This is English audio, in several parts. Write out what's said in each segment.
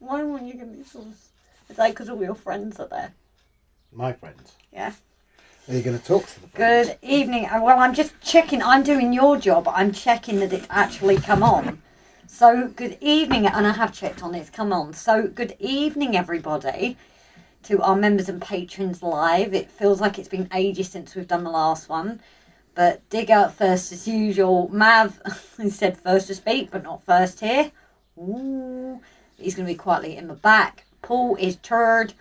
Why won't you give me sauce? Is that because all your friends are there? My friends? Yeah. Are you going to talk to the friends? Good evening. Well, I'm just checking. I'm doing your job. I'm checking that it's actually come on. So, good evening. And I have checked on it. It's come on. So, good evening, everybody, to our members and patrons live. It feels like it's been ages since we've done the last one. But dig out first as usual. Mav, he said first to speak, but not first here. Ooh. He's going to be quietly in the back. Paul is turd.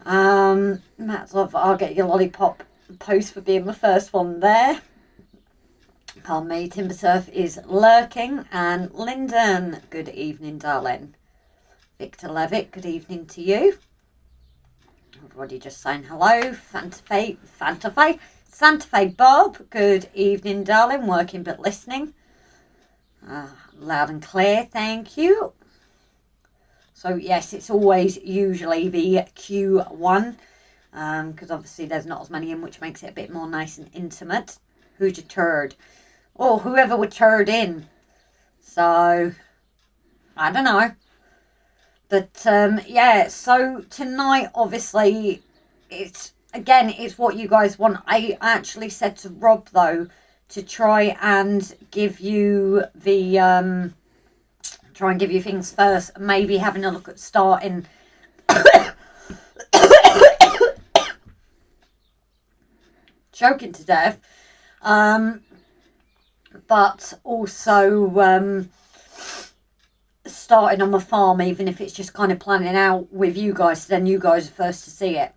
Matt's off. I'll get your lollipop post for being the first one there. Me, Timbersurf is lurking. And Lyndon, good evening, darling. Victor Levitt, good evening to you. Everybody just saying hello. Santa Fe Bob, good evening, darling. Working but listening. Loud and clear, thank you. So yes, it's always usually the Q1, because obviously there's not as many in, which makes it a bit more nice and intimate. Who'd you turd? Oh, whoever would turd in. So, I don't know. But yeah, so tonight obviously it's what you guys want. I actually said to Rob though to try and give you the things first, maybe having a look at starting choking to death, but also starting on the farm, even if it's just kind of planning out with you guys, so then you guys are first to see it.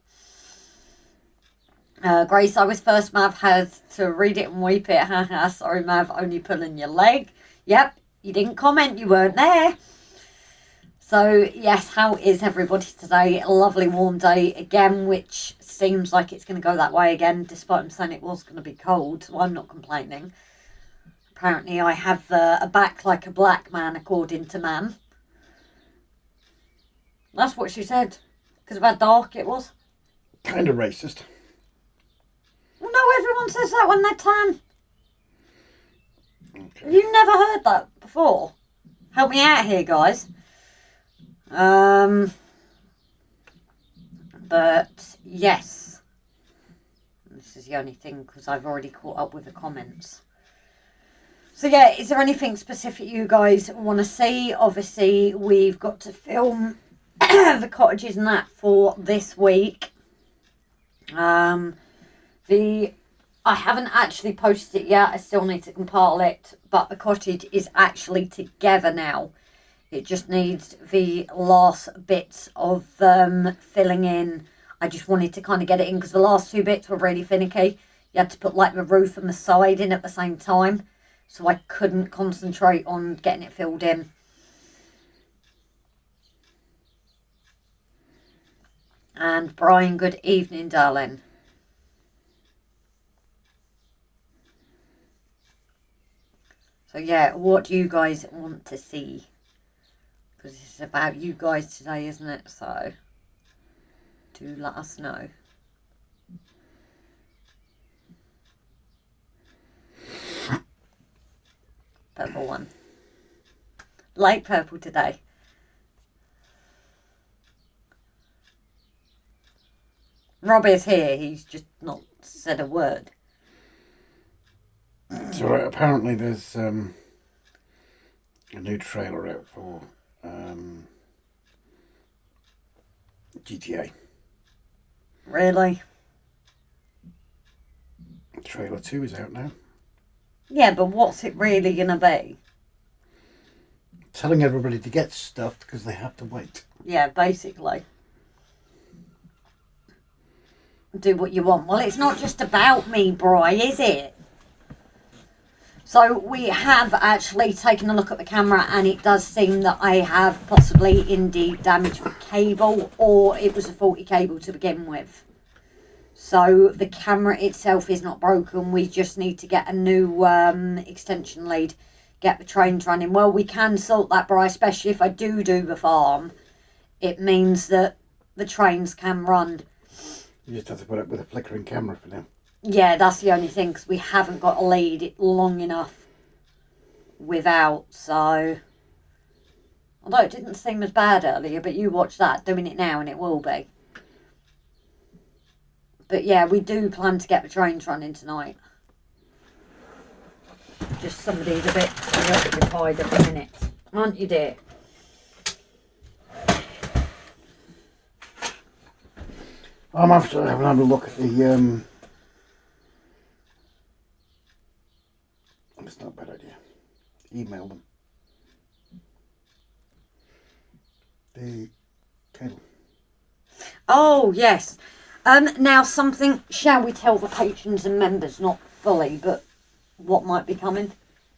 Grace, I was first, Mav, had to read it and weep it. Haha, sorry Mav, only pulling your leg. Yep. You didn't comment, you weren't there. So, yes, how is everybody today? A lovely warm day again, which seems like it's going to go that way again, despite them saying it was going to be cold, so I'm not complaining. Apparently, I have a back like a black man, according to Mam. That's what she said, because of how dark it was. Kind of racist. Well, no, everyone says that when they're tan. Okay. You've never heard that before? Help me out here, guys. But yes, this is the only thing because I've already caught up with the comments. So yeah, is there anything specific you guys want to see? Obviously, we've got to film the cottages and that for this week. I haven't actually posted it yet. I still need to compile it. But the cottage is actually together now. It just needs the last bits of filling in. I just wanted to kind of get it in because the last two bits were really finicky. You had to put like the roof and the side in at the same time. So I couldn't concentrate on getting it filled in. And Brian, good evening, darling. So yeah, what do you guys want to see? Because it's about you guys today, isn't it? So do let us know. Purple one. Light purple today. Rob is here. He's just not said a word. So apparently there's a new trailer out for GTA. Really? Trailer 2 is out now. Yeah, but what's it really going to be? Telling everybody to get stuffed because they have to wait. Yeah, basically. Do what you want. Well, it's not just about me, Bri, is it? So we have actually taken a look at the camera and it does seem that I have possibly indeed damaged the cable, or it was a faulty cable to begin with. So the camera itself is not broken. We just need to get a new extension lead, get the trains running. Well, we can sort that, Bri, especially if I do the farm. It means that the trains can run. You just have to put up with a flickering camera for now. Yeah, that's the only thing, because we haven't got a lead long enough without, so Although it didn't seem as bad earlier, but you watch that, doing it now and it will be. But yeah, we do plan to get the trains running tonight. Just somebody's a bit preoccupied at the minute. Aren't you, dear? I'm after having a look at the it's not a bad idea. Email them. The cable. Oh, yes. Now something, shall we tell the patrons and members, not fully, but what might be coming?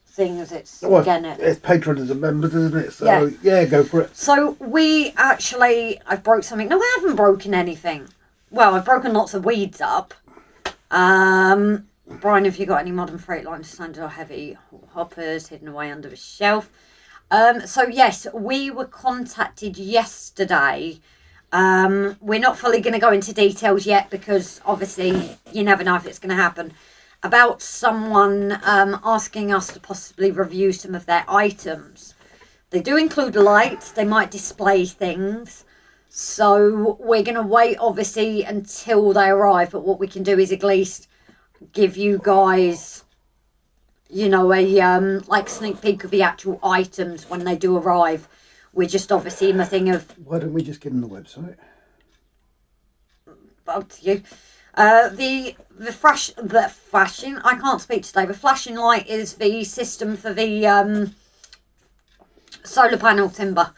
Seeing as it's, Well, again... it's patrons and members, isn't it? So, yeah, go for it. So, I've broke something. No, I haven't broken anything. Well, I've broken lots of weeds up. Brian, have you got any modern freight line standard or heavy hoppers hidden away under the shelf? So, yes, we were contacted yesterday. We're not fully going to go into details yet because, obviously, you never know if it's going to happen. About someone asking us to possibly review some of their items. They do include lights. They might display things. So we're going to wait, obviously, until they arrive. But what we can do is at least give you guys, you know, a like sneak peek of the actual items when they do arrive. We're just obviously in the thing of... Why don't we just give them the website? Up to you. The flashing, I can't speak today. The flashing light is the system for the solar panel timber.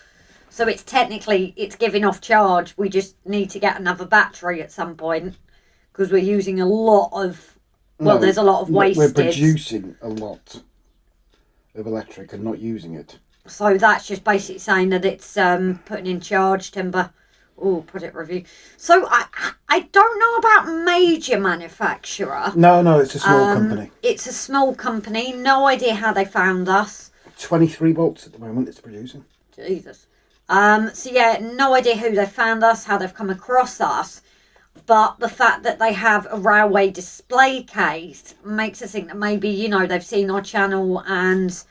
So it's giving off charge. We just need to get another battery at some point because we're using a lot of, there's a lot of wastage. We're producing a lot of electric and not using it. So that's just basically saying that it's putting in charge timber. Oh, project review. So I don't know about major manufacturer. No, it's a small company. It's a small company. No idea how they found us. 23 volts at the moment it's producing. Jesus. So yeah, no idea who they found us, how they've come across us. But the fact that they have a railway display case makes us think that maybe, you know, they've seen our channel and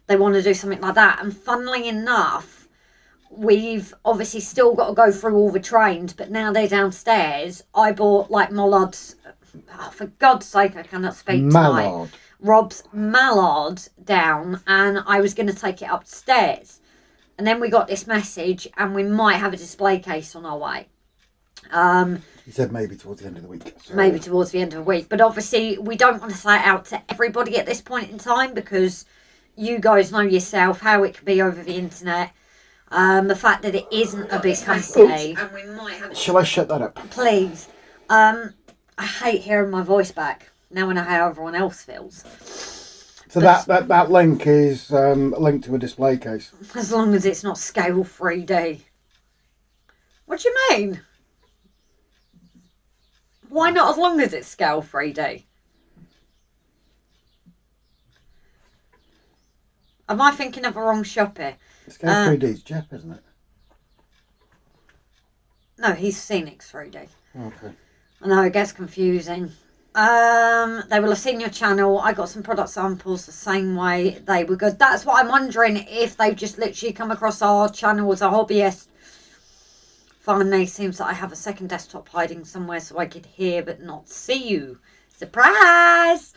they want to do something like that. And funnily enough, we've obviously still got to go through all the trains, but now they're downstairs. I bought like Mollard's, for God's sake, I cannot speak tonight. Rob's mallard down, and I was going to take it upstairs. And then we got this message, and we might have a display case on our way. He said maybe towards the end of the week. So. Maybe towards the end of the week. But obviously, we don't want to say it out to everybody at this point in time, because you guys know yourself how it can be over the internet. The fact that it isn't a big company. And we might have... Shall I shut that up? Please. I hate hearing my voice back. Now I know how everyone else feels. So that link is a link to a display case. As long as it's not scale 3D. What do you mean? Why not as long as it's scale 3D? Am I thinking of the wrong shop here? Scale 3D is Jeff, isn't it? No, he's Scenic 3D. Okay. I know, it gets confusing. They will have seen your channel. I got some product samples the same way. They were good. That's what I'm wondering, if they've just literally come across our channel as a hobbyist. Finally, seems that I have a second desktop hiding somewhere so I could hear but not see you. Surprise!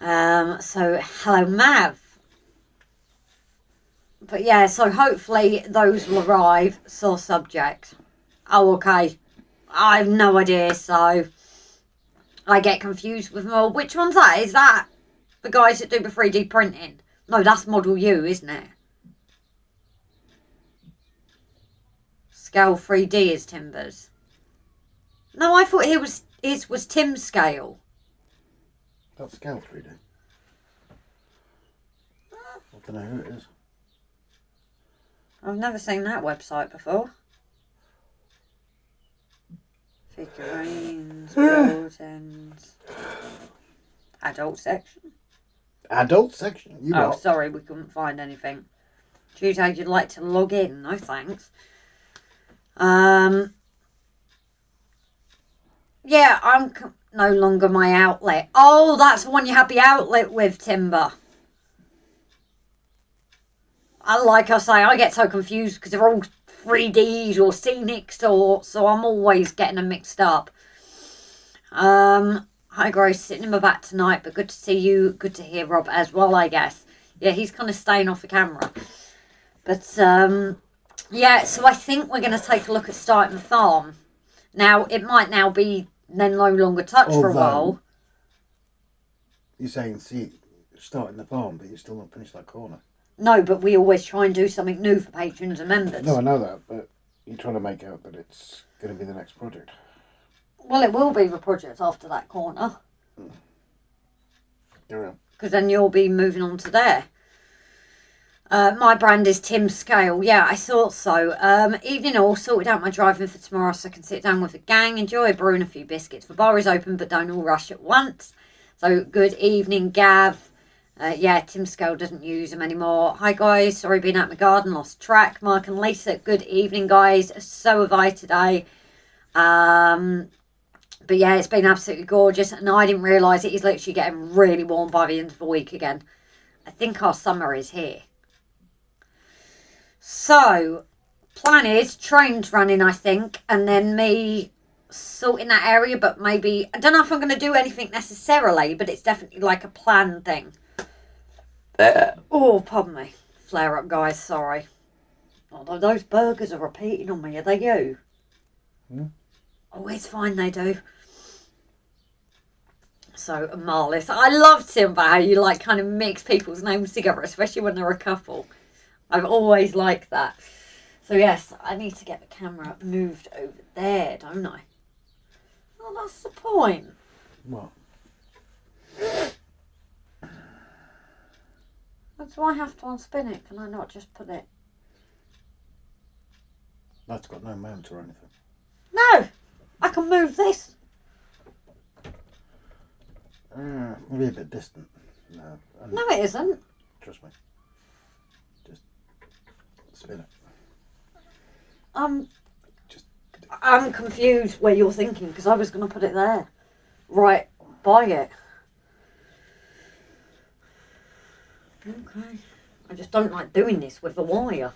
So, hello, Mav. But yeah, so hopefully those will arrive. Source subject. Oh, okay. I have no idea, so I get confused with them all. Which one's that? Is that the guys that do the 3D printing? No, that's Model U, isn't it? Scale 3D is Timber's. No, I thought his was Tim's scale. That's Scale 3D. I don't know who it is. I've never seen that website before. Figurines, buildings, adult section. Adult section? Sorry, we couldn't find anything. Tuesday, you'd like to log in? No thanks. Yeah, I'm no longer my outlet. Oh, that's the one you had the outlet with, Timber. like I say, I get so confused because they're all 3Ds or scenics, so I'm always getting them mixed up. Hi Grace, sitting in my back tonight, but good to see you. Good to hear Rob as well, I guess. Yeah, he's kind of staying off the camera. But, yeah, so I think we're going to take a look at starting the farm. Now, it might now be then no longer touched for a while. You're saying, see, starting the farm, but you're still not finished that corner. No, but we always try and do something new for patrons and members. No, I know that, but you're trying to make out that it's going to be the next project. Well, it will be the project after that corner. Carry on. Because then you'll be moving on to there. My brand is Tim Scale. Yeah, I thought so. Evening all, sorted out my driving for tomorrow so I can sit down with the gang, enjoy brewing a few biscuits. The bar is open, but don't all rush at once. So, good evening, Gav. Yeah, Tim Scale doesn't use them anymore. Hi, guys. Sorry, been out in the garden, lost track. Mark and Lisa, good evening, guys. So have I today. But yeah, it's been absolutely gorgeous. And I didn't realise it is literally getting really warm by the end of the week again. I think our summer is here. So, plan is trains running, I think. And then me sorting that area. But maybe, I don't know if I'm going to do anything necessarily. But it's definitely like a plan thing. Oh, pardon me. Flare up, guys. Sorry. Although those burgers are repeating on me. Are they you? Oh, it's fine. They do. So, Marlis. I love Timber how you like kind of mix people's names together, especially when they're a couple. I've always liked that. So, yes, I need to get the camera moved over there, don't I? Oh, that's the point. What? Do I have to unspin it? Can I not just put it? That's got no mount or anything. No! I can move this. Maybe a bit distant. No. No, it isn't. Trust me. Just spin it. I'm confused where you're thinking because I was going to put it there. Right by it. Okay. I just don't like doing this with the wire.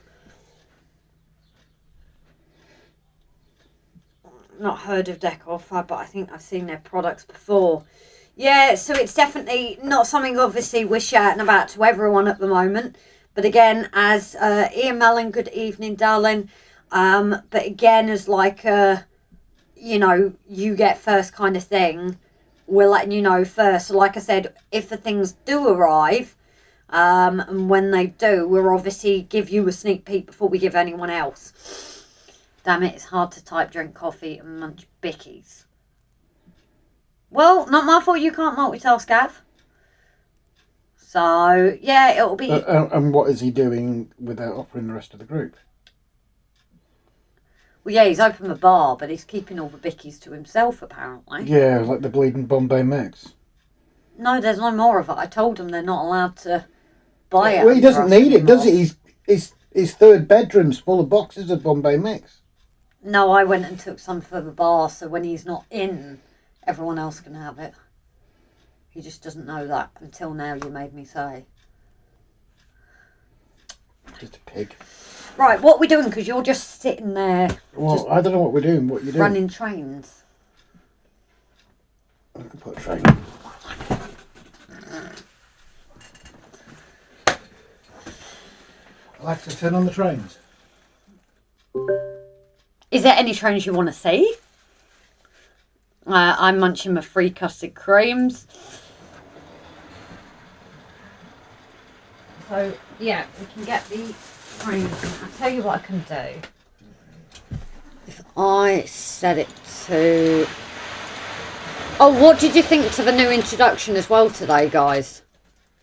Not heard of Decofab, but I think I've seen their products before. Yeah, so it's definitely not something obviously we're shouting about to everyone at the moment. But again, as Ian Mellon, good evening, darling. But again, as like a, you know, you get first kind of thing, we're letting you know first. So like I said, if the things do arrive, and when they do, we'll obviously give you a sneak peek before we give anyone else. Damn it, it's hard to type, drink coffee and munch bickies. Well, not my fault you can't multitask, Gav. So, yeah, it'll be... and what is he doing without offering the rest of the group? Well, yeah, he's opened the bar, but he's keeping all the bickies to himself, apparently. Yeah, like the bleeding Bombay Mix. No, there's no more of it. I told him they're not allowed to buy it. Well, he doesn't need it, does he? His third bedroom's full of boxes of Bombay Mix. No, I went and took some for the bar, so when he's not in, everyone else can have it. He just doesn't know that until now, you made me say. Just a pig. Right, what are we doing? Because you're just sitting there. Well, I don't know what we're doing. What are you doing? Running trains. I can put a train. I'll have to turn on the trains. Is there any trains you want to see? I'm munching my free custard creams. So, yeah, we can get the trains. I'll tell you what I can do. If I set it to... Oh, what did you think to the new introduction as well today, guys?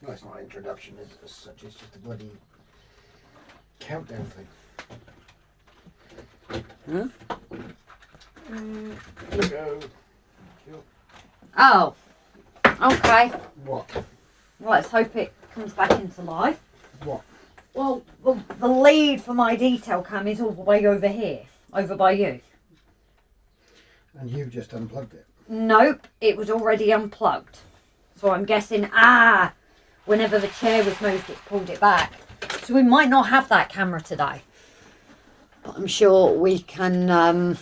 No, it's not an introduction as such. It's just a bloody countdown thing. Huh? There we go. Oh, okay. What? Well, let's hope it comes back into life. What? Well, the lead for my detail cam is all the way over here, over by you. And you've just unplugged it. Nope, it was already unplugged. So I'm guessing, whenever the chair was moved, it pulled it back. because we might not have that camera today. But I'm sure we can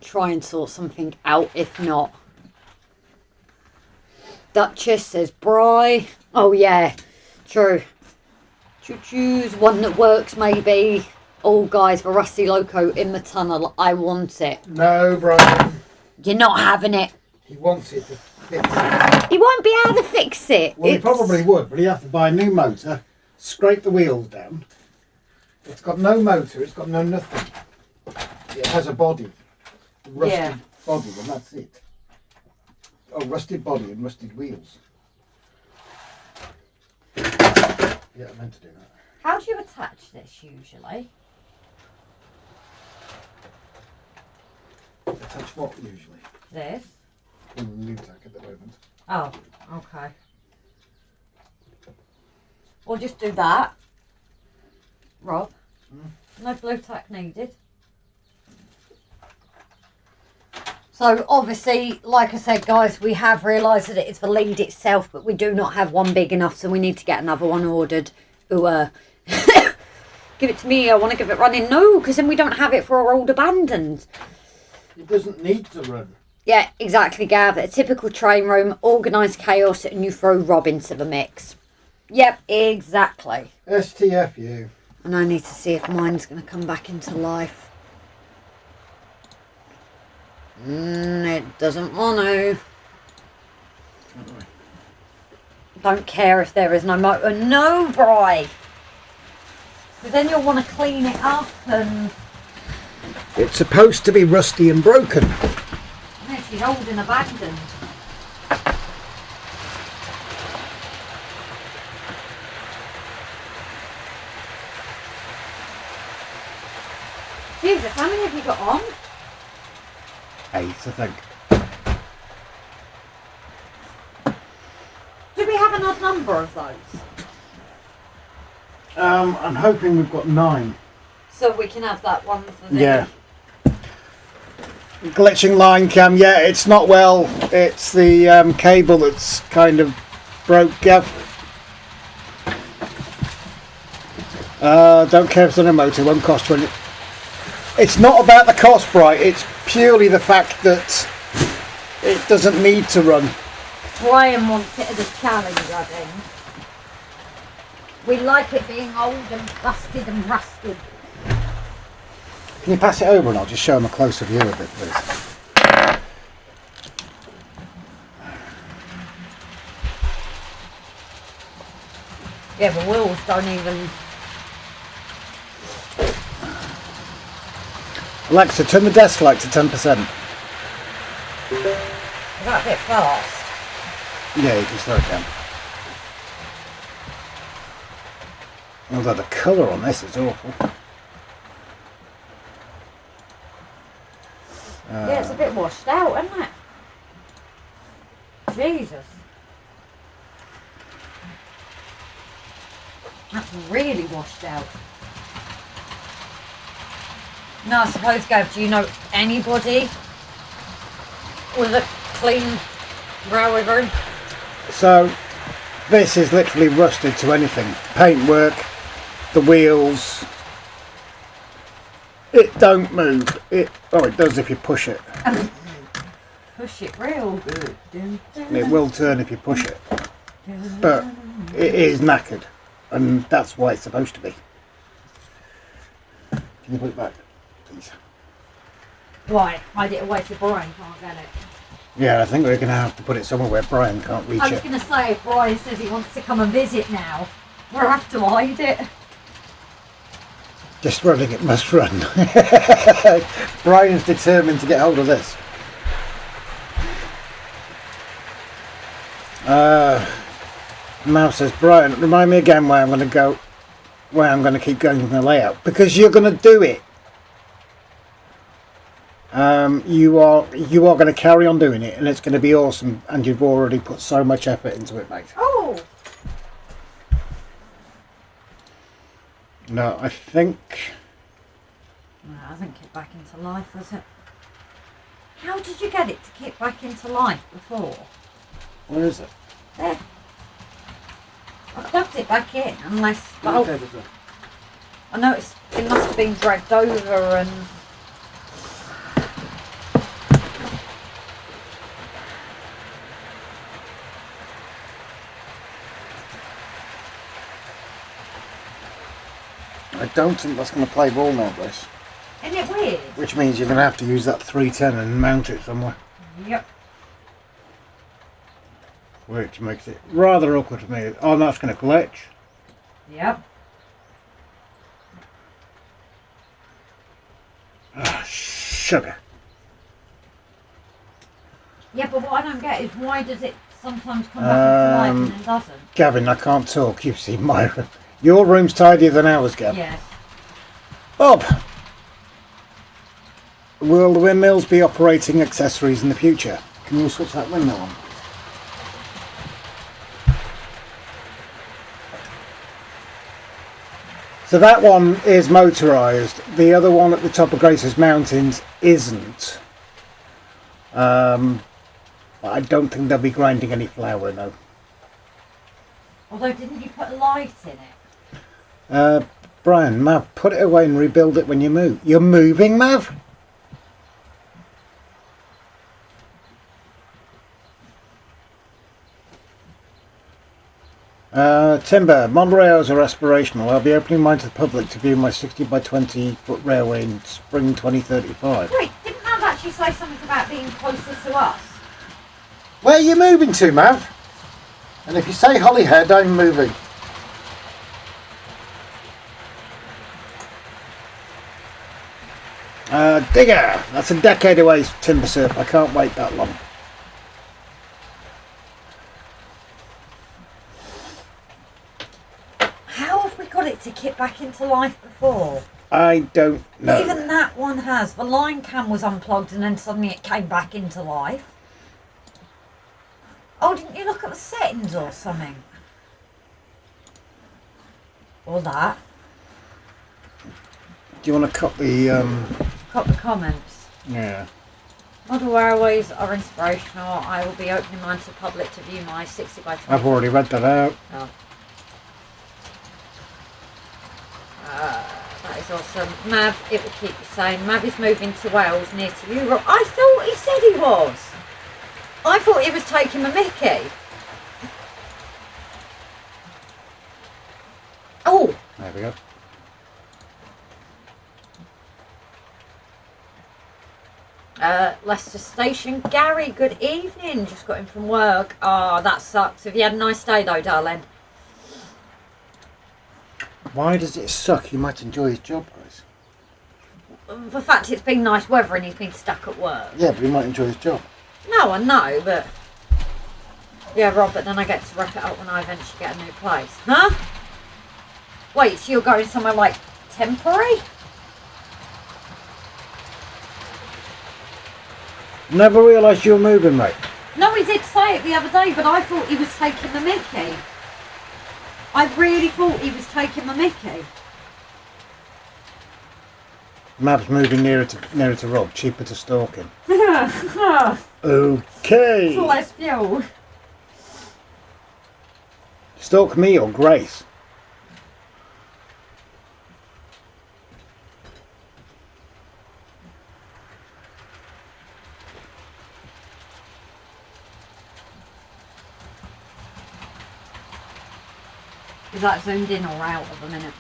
try and sort something out if not. Duchess says Bry. Oh yeah, true. Choo-choo's one that works maybe. Oh guys, the Rusty Loco in the tunnel. I want it. No, Brian. You're not having it. He wants it to fix it. He won't be able to fix it. Well, he probably would, but he'd have to buy a new motor, scrape the wheels down. It's got no motor, it's got no nothing. It has a body. Rusted body, and that's it. Oh, rusted body and rusted wheels. Yeah, I meant to do that. How do you attach this usually? Attach what usually? This? New tack at the moment. Oh, okay. Or just do that. Rob. No blue tack needed. So obviously, like I said guys, we have realised that it's the lead itself, but we do not have one big enough, so we need to get another one ordered. Ooh, give it to me, I want to give it running. No, because then we don't have it for our old abandoned. It doesn't need to run. Yeah, exactly, Gav. A typical train room, organised chaos, and you throw Rob into the mix. Yep, exactly. STFU. And I need to see if mine's going to come back into life. It doesn't want to. Don't care if there is no motor. No, Bri. Because then you'll want to clean it up and... It's supposed to be rusty and broken. Yeah, she's old and abandoned. Jesus, how many have you got on? 8, I think. Do we have an odd number of those? I'm hoping we've got 9. So we can have that one for the... Yeah. Glitching line cam, yeah, it's not well. It's the cable that's kind of broke, Gav. Don't care if it's on a motor, won't cost you any. It's not about the cost, right? It's purely the fact that it doesn't need to run. Brian wants it as a challenge, I think. We like it being old and busted and rusted. Can you pass it over and I'll just show them a closer view of it, please? Yeah, the wheels don't even... Alexa, turn the desk light to 10%. Is that a bit fast? Yeah, you can slow it down. Although the colour on this is awful. Yeah, it's a bit washed out, isn't it? Jesus. That's really washed out. No, I suppose, Gav, do you know anybody with a clean railway room? So, this is literally rusted to anything. Paintwork, the wheels. It don't move. It does if you push it. Push it real good. It will turn if you push it. But it is knackered. And that's why it's supposed to be. Can you put it back, please? Why? Hide it away so Brian can't get it. Yeah, I think we're going to have to put it somewhere where Brian can't reach I was it. going to say, if Brian says he wants to come and visit now, we'll have to hide it. Just running it must run. Brian's determined to get hold of this. Mouse says, Brian, remind me again where I'm going to go, where I'm going to keep going with the layout. Because you're going to do it. You are going to carry on doing it, and it's going to be awesome. And you've already put so much effort into it, mate. Oh! No, I think... No, it hasn't kicked back into life, has it? How did you get it to kick back into life before? Where is it? There. put it back in unless. What Oh, was that? I noticed it must have been dragged over and. I don't think that's going to play ball now, this. Isn't it weird? Which means you're going to have to use that 310 and mount it somewhere. Yep. Which makes it rather awkward for me. Oh, that's going to glitch. Yep. Ah, sugar. Yeah, but what I don't get is why does it sometimes come back into life and then doesn't? Gavin, I can't talk. You've seen my room. Your room's tidier than ours, Gavin. Yes. Bob! Will the windmills be operating accessories in the future? Can you switch that windmill on? So that one is motorised. The other one at the top of Grace's Mountains isn't. I don't think they'll be grinding any flour, no. Although, didn't you put a light in it? Brian, Mav, put it away and rebuild it when you move. You're moving, Mav? Timber, model rails are aspirational. I'll be opening mine to the public to view my 60 by 20 foot railway in spring 2035. Wait, didn't Mav actually say something about being closer to us? Where are you moving to, Mav? And if you say Holyhead, I'm moving. Digger! That's a decade away, Timber Surf. I can't wait that long. How have we got it to kick back into life before? I don't know. Even that one has. The line cam was unplugged and then suddenly it came back into life. Oh, didn't you look at the settings or something? Or that. Do you want to cut the... Got the comments. Yeah. Model railways are inspirational. I will be opening mine to the public to view my 60 by 20. I've already read that out. Oh. That is awesome. Mav, it will keep you sane. Mav is moving to Wales near to Europe. I thought he said he was. I thought he was taking a mickey. Oh. There we go. Leicester Station. Gary, good evening. Just got in from work. Oh, that sucks. Have you had a nice day though, darling? Why does it suck? He might enjoy his job, guys. The fact it's been nice weather and he's been stuck at work. Yeah, but he might enjoy his job. No, I know, but... Yeah, Rob, but then I get to wrap it up when I eventually get a new place. Huh? Wait, so you're going somewhere like temporary? Never realised you were moving, mate. No, he did say it the other day, but I thought he was taking the mickey. I really thought he was taking the mickey. Mav's moving nearer to Rob, cheaper to stalk him. Okay. Less fuel. Stalk me or Grace? Is that zoomed in or out of a minute?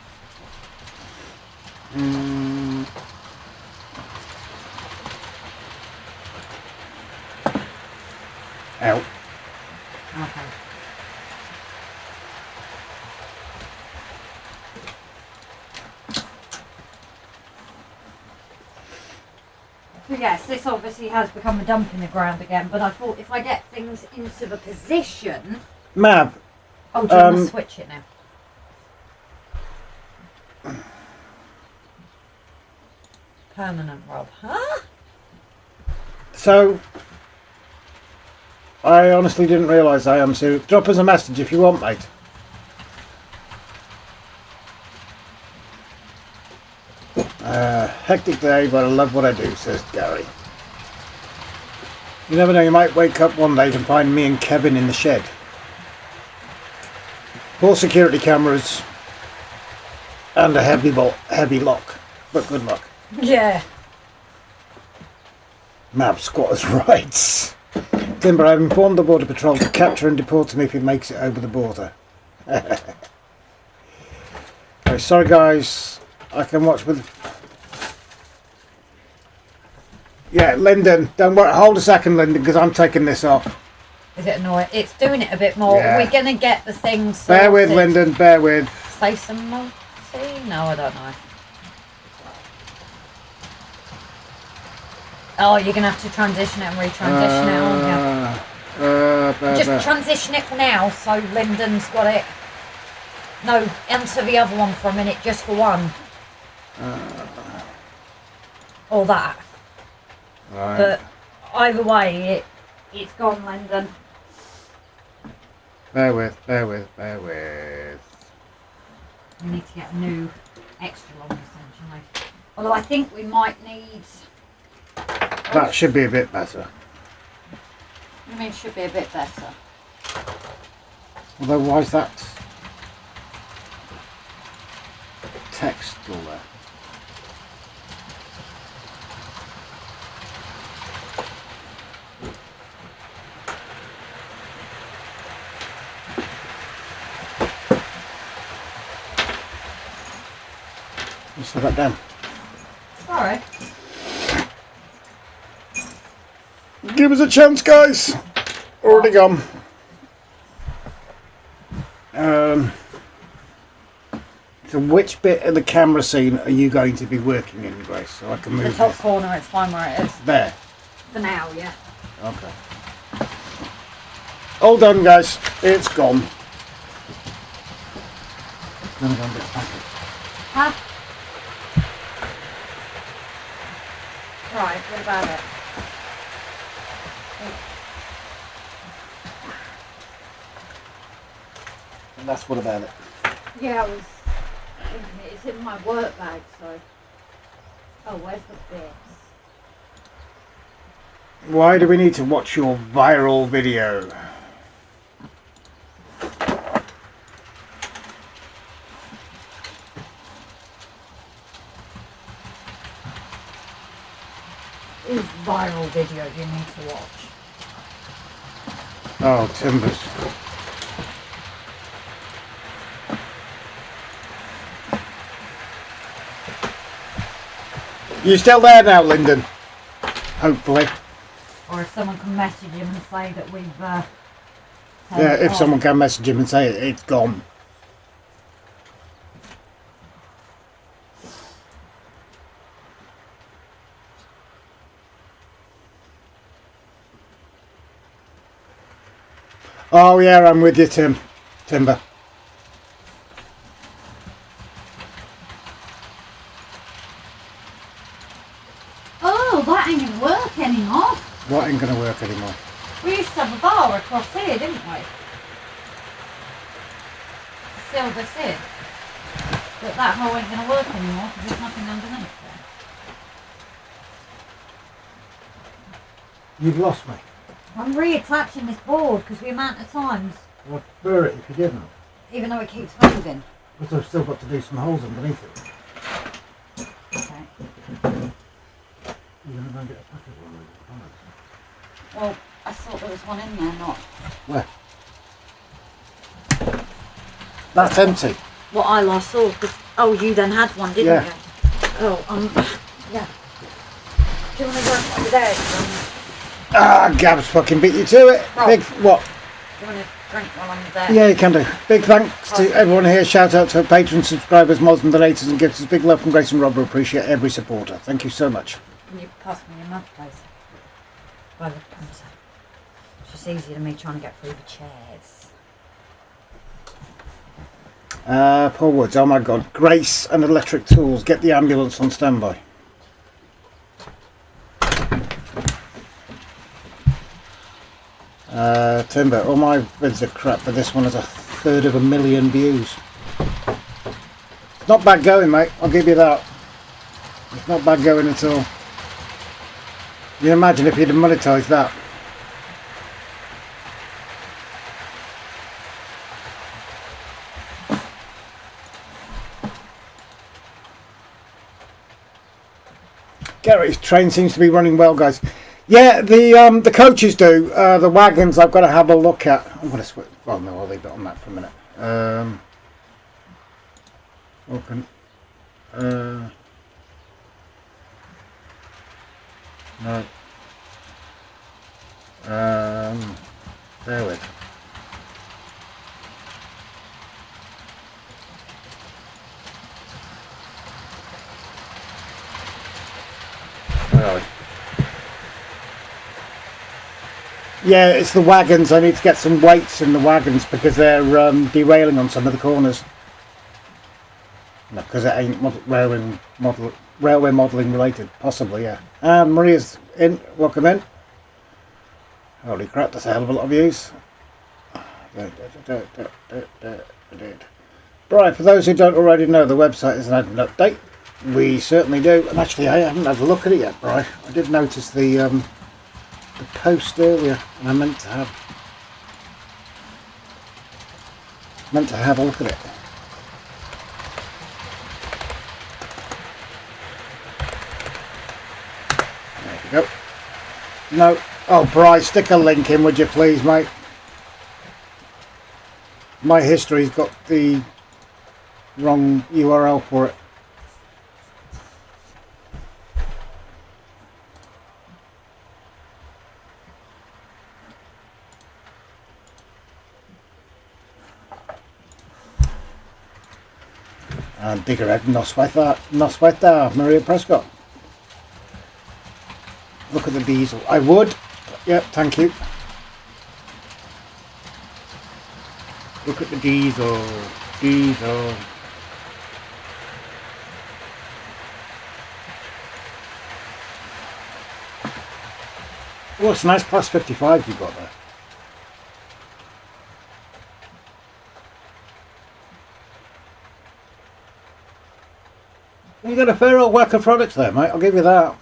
Out. Okay. So yes, this obviously has become a dump in the ground again, but I thought if I get things into the position... Mav. Oh, do you want to switch it now? Permanent, Rob. Huh? So, I honestly didn't realise I am serious. Drop us a message if you want, mate. Hectic day, but I love what I do, says Gary. You never know, you might wake up one day and find me and Kevin in the shed. 4 security cameras and a heavy lock. But good luck. Yeah. Map squatters' rights. Timber, I've informed the Border Patrol to capture and deport him if he makes it over the border. Okay, sorry guys. I can watch with... Yeah, Lyndon, don't worry. Hold a second, Lyndon, because I'm taking this off. Is it annoying? It's doing it a bit more. Yeah. We're going to get the things Bear with, sorted. Lyndon, bear with. Say some more. See? No, I don't know. Oh, you're going to have to transition it and retransition it, aren't you? Just transition it for now, so Lyndon's got it. No, answer the other one for a minute, just for one. Or that. Right. But either way, it's gone, Lyndon. Bear with, bear with, bear with. We need to get a new extra long essentially. Although I think we might need... That should be a bit better. I mean, it should be a bit better. Although, why is that text still there? Let's put that down. Sorry. Give us a chance, guys. Already gone. So which bit of the camera scene are you going to be working in, Grace? So I can move The top this. corner, it's fine where it is. There. For now, yeah. Okay. All done, guys. It's gone. Gonna go and get a packet. Huh? Right, what about it? And that's what about it. Yeah, I was thinking it's in my work bag, so... Oh, where's the bits? Why do we need to watch your viral video? Whose viral video do you need to watch? Oh, Timbers. You still there now, Lyndon? Hopefully. Or if someone can message him and say that we've... Yeah, if someone can message him and say it's gone. Oh yeah, I'm with you, Timber. Oh, that ain't gonna work anymore. What ain't gonna work anymore? We used to have a bar across here, didn't we? Still this in. But that hole ain't gonna work anymore because there's nothing underneath there. You've lost me. I'm reattaching this board because the amount of times, I'd prefer it if you didn't. even though it keeps moving. But I've still got to do some holes underneath it. Okay. You're going to go and get a packet of them. Well, I thought there was one in there, not. Where? That's empty. What I last saw, because, oh, you then had one, didn't Yeah. you? Oh, yeah. Do you want to go over there? Ah, Gab's fucking beat you to it. Oh. Big what? Do you want to drink while I'm there? Yeah, you can do. Big thanks to everyone here. Shout out to our patrons, subscribers, mods and donators and gifters. Big love from Grace and Rob. We appreciate every supporter. Thank you so much. Can you pass me your mug, please? By the printer. It's just easier than me trying to get through the chairs. Paul Woods, oh my god. Grace and electric tools. Get the ambulance on standby. Timber, all my vids are crap, but this one has 1/3 of a million views. It's not bad going, mate. I'll give you that. It's not bad going at all. You imagine if you'd have monetized that. Gary's train seems to be running well, guys. Yeah, the coaches do. The wagons I've got to have a look at. I'm going to switch. Well, no, I'll leave it on that for a minute. Open. No. Bear with. Where are we? Yeah, it's the wagons. I need to get some weights in the wagons because they're derailing on some of the corners. No, because it ain't railway modelling related. Possibly, yeah. Maria's in. Welcome in. Holy crap, that's a hell of a lot of views. Right, for those who don't already know, the website has had an update. We certainly do. And actually, I haven't had a look at it yet, Bri. I did notice the post earlier, and I meant to have a look at it. There we go. No. Oh, Bri, stick a link in, would you please, mate? My history's got the wrong URL for it. And bigger head, Nosweitha, Maria Prescott. Look at the diesel. I would. Yeah, thank you. Look at the diesel. Diesel. Oh, it's a nice class 55 you've got there. You got a fair old whack of products there, mate. I'll give you that.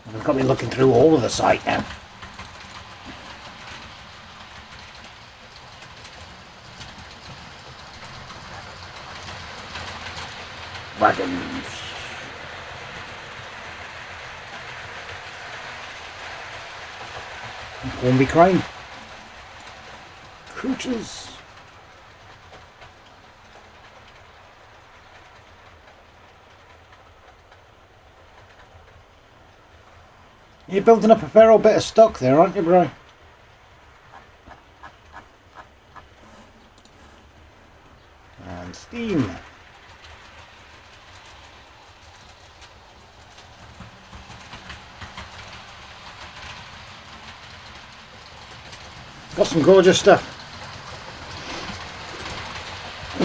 I've got me looking through all of the site now. Wagons. Hornby crane. Creatures. You're building up a fair old bit of stock there, aren't you, bro? And steam. Got some gorgeous stuff.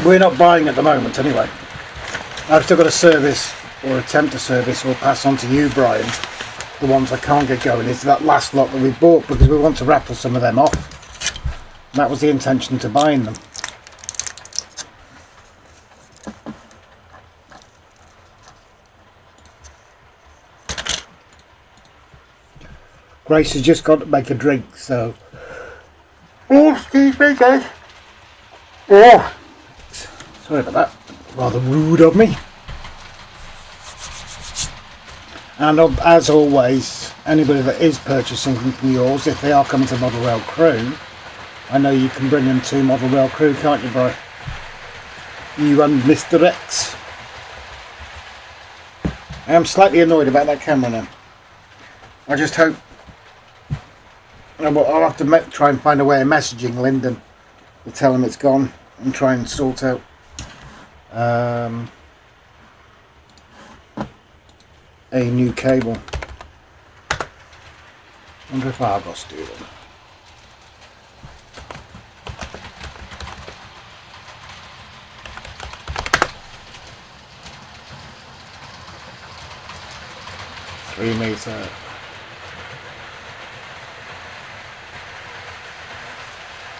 We're not buying at the moment anyway. I've still got to service or attempt to service or pass on to you, Brian. The ones I can't get going is that last lot that we bought because we want to raffle some of them off. And that was the intention to buying them. Grace has just got to make a drink, so... Oh, excuse me, guys. Oh, sorry about that. Rather rude of me. And as always, anybody that is purchasing from yours, if they are coming to Model Rail Crew, I know you can bring them to Model Rail Crew, can't you, bro? You and Mr. X. I am slightly annoyed about that camera now. I just hope... I'll have to try and find a way of messaging Lyndon to tell him it's gone and try and sort out a new cable. Wonder if Argos do them. Three meter.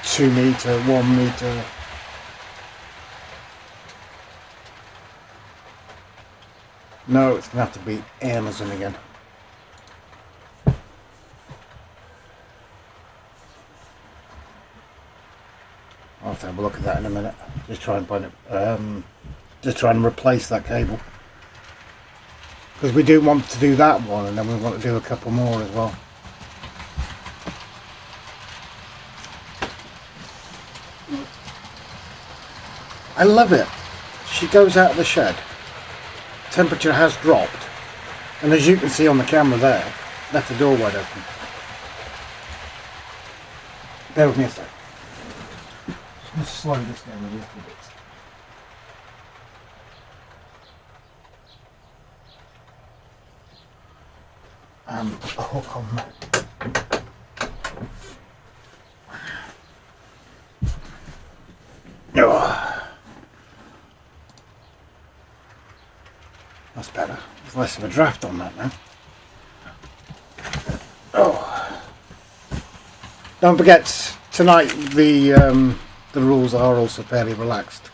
2 meter, 1 meter. No, it's gonna have to be Amazon again. have to have a look at that in a minute. Just try and find it. Just try and replace that cable. Because we do want to do that one, and then we want to do a couple more as well. I love it. She goes out of the shed. Temperature has dropped. And as you can see on the camera there, left the door wide open. Bear with me a sec. Just slow this down a little bit. And a hook on that. Oh, that's better. There's less of a draft on that now. Oh. Don't forget, tonight the rules are also fairly relaxed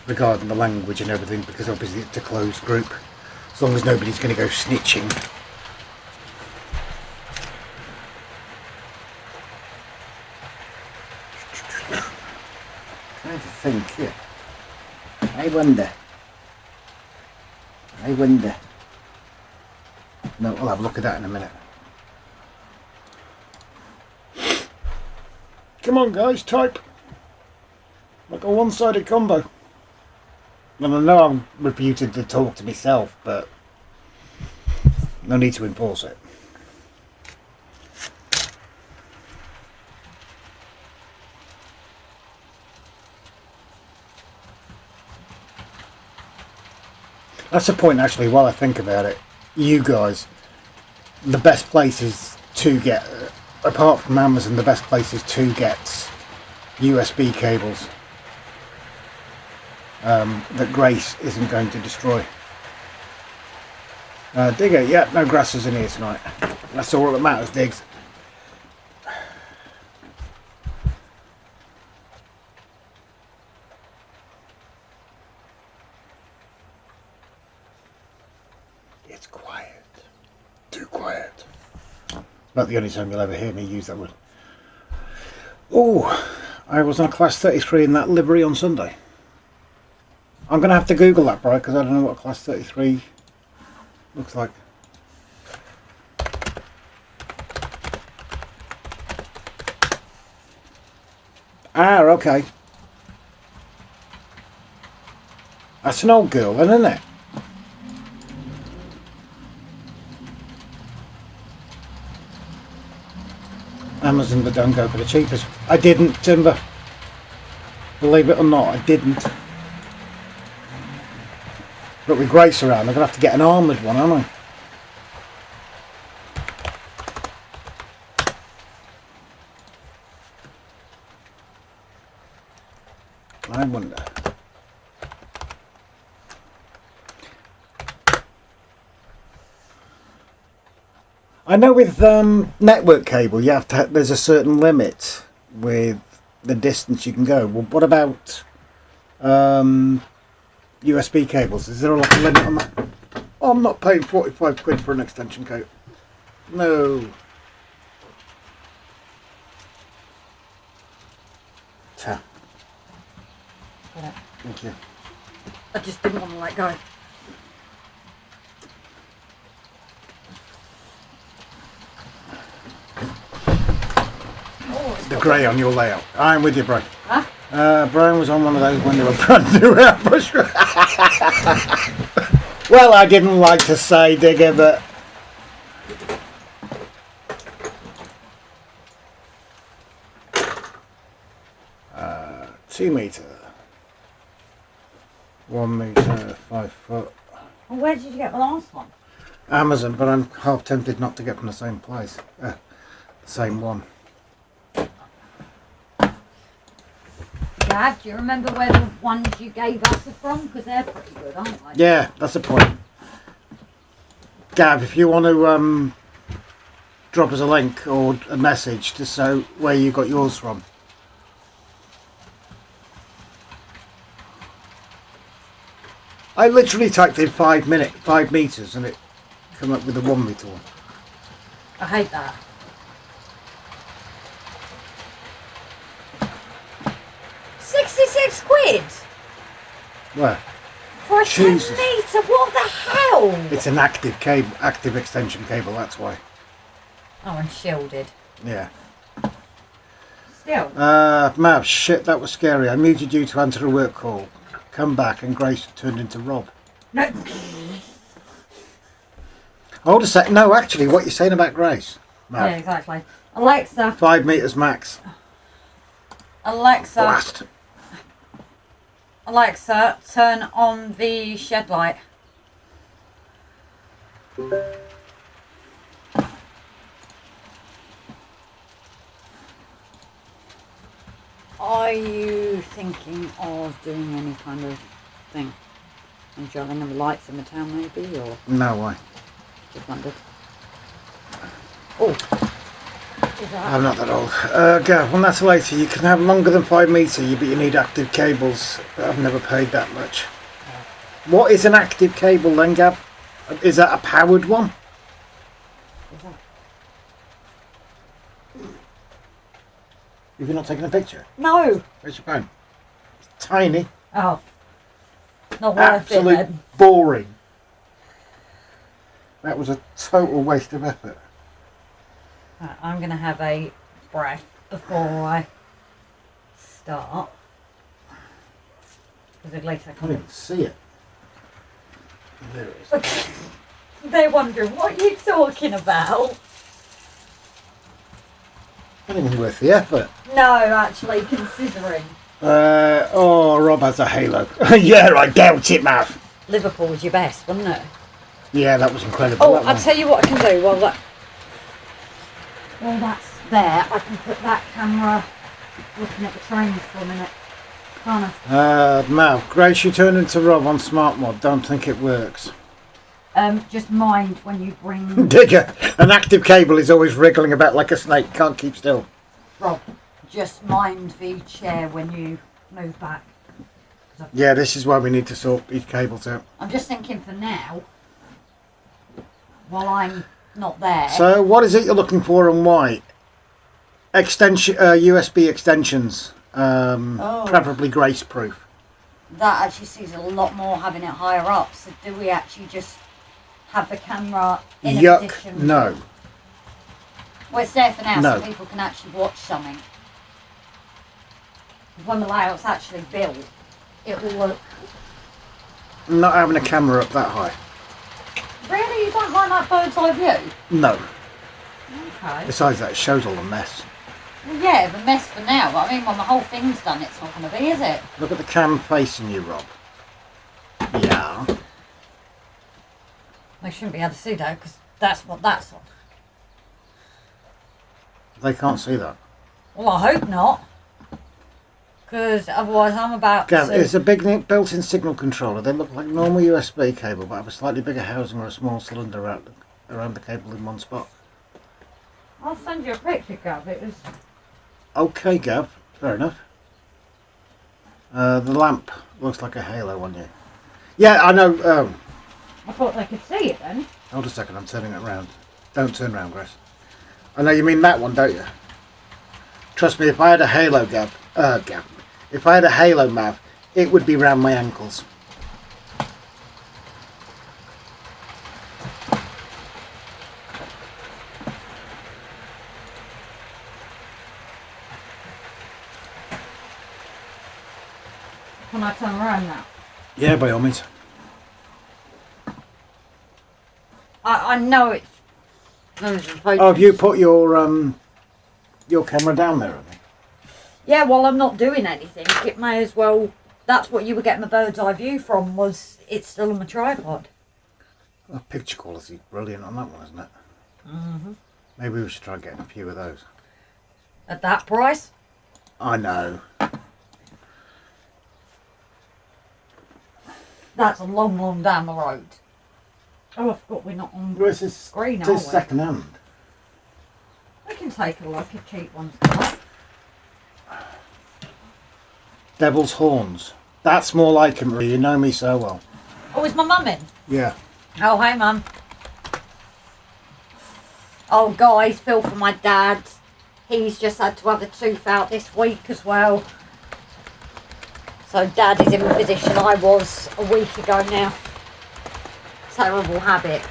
regarding the language and everything, because obviously it's a closed group. As long as nobody's going to go snitching. Trying to think here. I wonder. No, I'll have a look at that in a minute. Come on guys, type. Like a one-sided combo. And I know I'm reputed to talk to myself, but no need to enforce it. That's the point actually, while I think about it. You guys, the best places to get, apart from Amazon, the best places to get USB cables that Grace isn't going to destroy. Digger, yeah, no grasses in here tonight. That's all that matters, Diggs. It's quiet. Too quiet. Not the only time you'll ever hear me use that word. Oh, I was on a class 33 in that livery on Sunday. I'm going to have to Google that, bro, because I don't know what class 33 looks like. Ah, okay. That's an old girl, isn't it? Amazon, but don't go for the cheapest. I didn't, Timber. Believe it or not, I didn't. But with Grace around, I'm going to have to get an armoured one, aren't I wonder. I know with network cable, you have to. There's a certain limit with the distance you can go. Well, what about USB cables? Is there like a limit on that? Oh, I'm not paying 45 quid for an extension cable. No. Ta. Thank you. I just didn't want to let go. The grey on your layout. I'm with you, Brian. Huh? Brian was on one of those when they were brand new ambush. Well, I didn't like to say, Digger, but 2 metre, 1 metre, 5 foot. Well, where did you get the last one? Amazon, but I'm half tempted not to get from the same place, the same one. Dad, do you remember where the ones you gave us are from? Because they're pretty good, aren't they? Yeah, that's the point. Gav, if you want to drop us a link or a message to show where you got yours from. I literally typed in 5 metres and it came up with a 1 metre one. I hate that. £26 Where? for a Jesus. 10 metre. What the hell? It's an active cable, active extension cable. That's why. Oh, and shielded. Yeah. Still. Mav, shit, that was scary. I muted you to answer a work call. Come back, and Grace turned into Rob. No. Hold a sec. No, actually, what you're saying about Grace, Mav. Yeah, exactly. Alexa. 5 metres max. Alexa. Blast. Alexa, turn on the shed light. Are you thinking of doing any kind of thing? Enjoying the lights in the town maybe, or No, why? just wondered? Oh, is that? I'm not that old. Gav, well, that's later. You can have longer than 5 metre, but you need active cables. I've never paid that much. What is an active cable then, Gav? Is that a powered one? Is that? Have you not taken a picture? No. Where's your phone? It's tiny. Oh, not worth Absolute it then. boring. That was a total waste of effort. Right, I'm going to have a breath before I start. Because at least I I can't can. even see it. There it is. They're wondering, what are you talking about? Not even worth the effort. No, actually, considering. Rob has a halo. Yeah, I doubt it, Mav. Liverpool was your best, wasn't it? Yeah, that was incredible. Oh, that I'll one. tell you what I can do. While that's there, I can put that camera looking at the trains for a minute. Can't I? Mav, Grace, you turned into Rob on smart mod. Don't think it works. Just mind when you bring... Digger, an active cable is always wriggling about like a snake. Can't keep still. Rob, just mind the chair when you move back. Yeah, this is why we need to sort these cables out. I'm just thinking for now, while I'm not there... So, what is it you're looking for and why? Extension, USB extensions, preferably Grace proof. That actually sees a lot more having it higher up. So do we actually just have the camera in a Yuck, position? no. Well, it's there for now, No. so people can actually watch something. When the layout's actually built, it will look... I'm not having a camera up that high. Really? You don't like that bird's eye view? No. Okay. Besides that, it shows all the mess. Well, yeah, the mess for now. But I mean, when the whole thing's done, it's not going to be, is it? Look at the cam facing you, Rob. Yeah. They shouldn't be able to see that, because that's what that's on. They can't see that. Well, I hope not. Because otherwise I'm about Gav, to... it's a big built-in signal controller. They look like normal USB cable, but have a slightly bigger housing or a small cylinder around the cable in one spot. I'll send you a picture, Gav. It was... Okay, Gav. Fair enough. The lamp looks like a halo on you. Yeah, I know. I thought they could see it then. Hold a second, I'm turning it around. Don't turn around, Grace. I know you mean that one, don't you? Trust me, if I had a halo, Gav. If I had a halo, Mav, it would be round my ankles. Can I turn around now? Yeah, by all means. I know it's... Oh, have you put your camera down there, have you? Yeah, well, I'm not doing anything. It may as well... That's what you were getting the bird's eye view from, was it's still on the tripod. The picture quality is brilliant on that one, isn't it? Mm-hmm. Maybe we should try getting a few of those. At that price? I know. That's a long, long down the road. Oh, I forgot we're not on This is screen, are we? second hand. We can take a look if cheap ones come up. Devil's Horns. That's more like it, Marie. You know me so well. Oh, is my mum in? Yeah. Oh, hey, Mum. Oh, guys, feel for my dad. He's just had to have a tooth out this week as well. So Dad is in the position I was a week ago now. Terrible habit.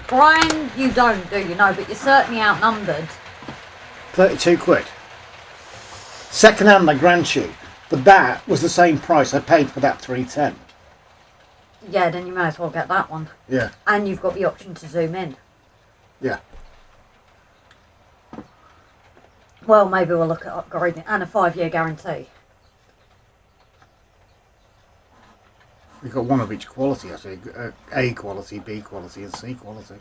Brian, you don't, do you? No, but you're certainly outnumbered. 32 quid. Second hand, I grant you. But that was the same price I paid for that 310. Yeah, then you may as well get that one. Yeah. And you've got the option to zoom in. Yeah. Well, maybe we'll look at upgrading. And a 5-year guarantee. We've got one of each quality, I think. A quality, B quality and C quality.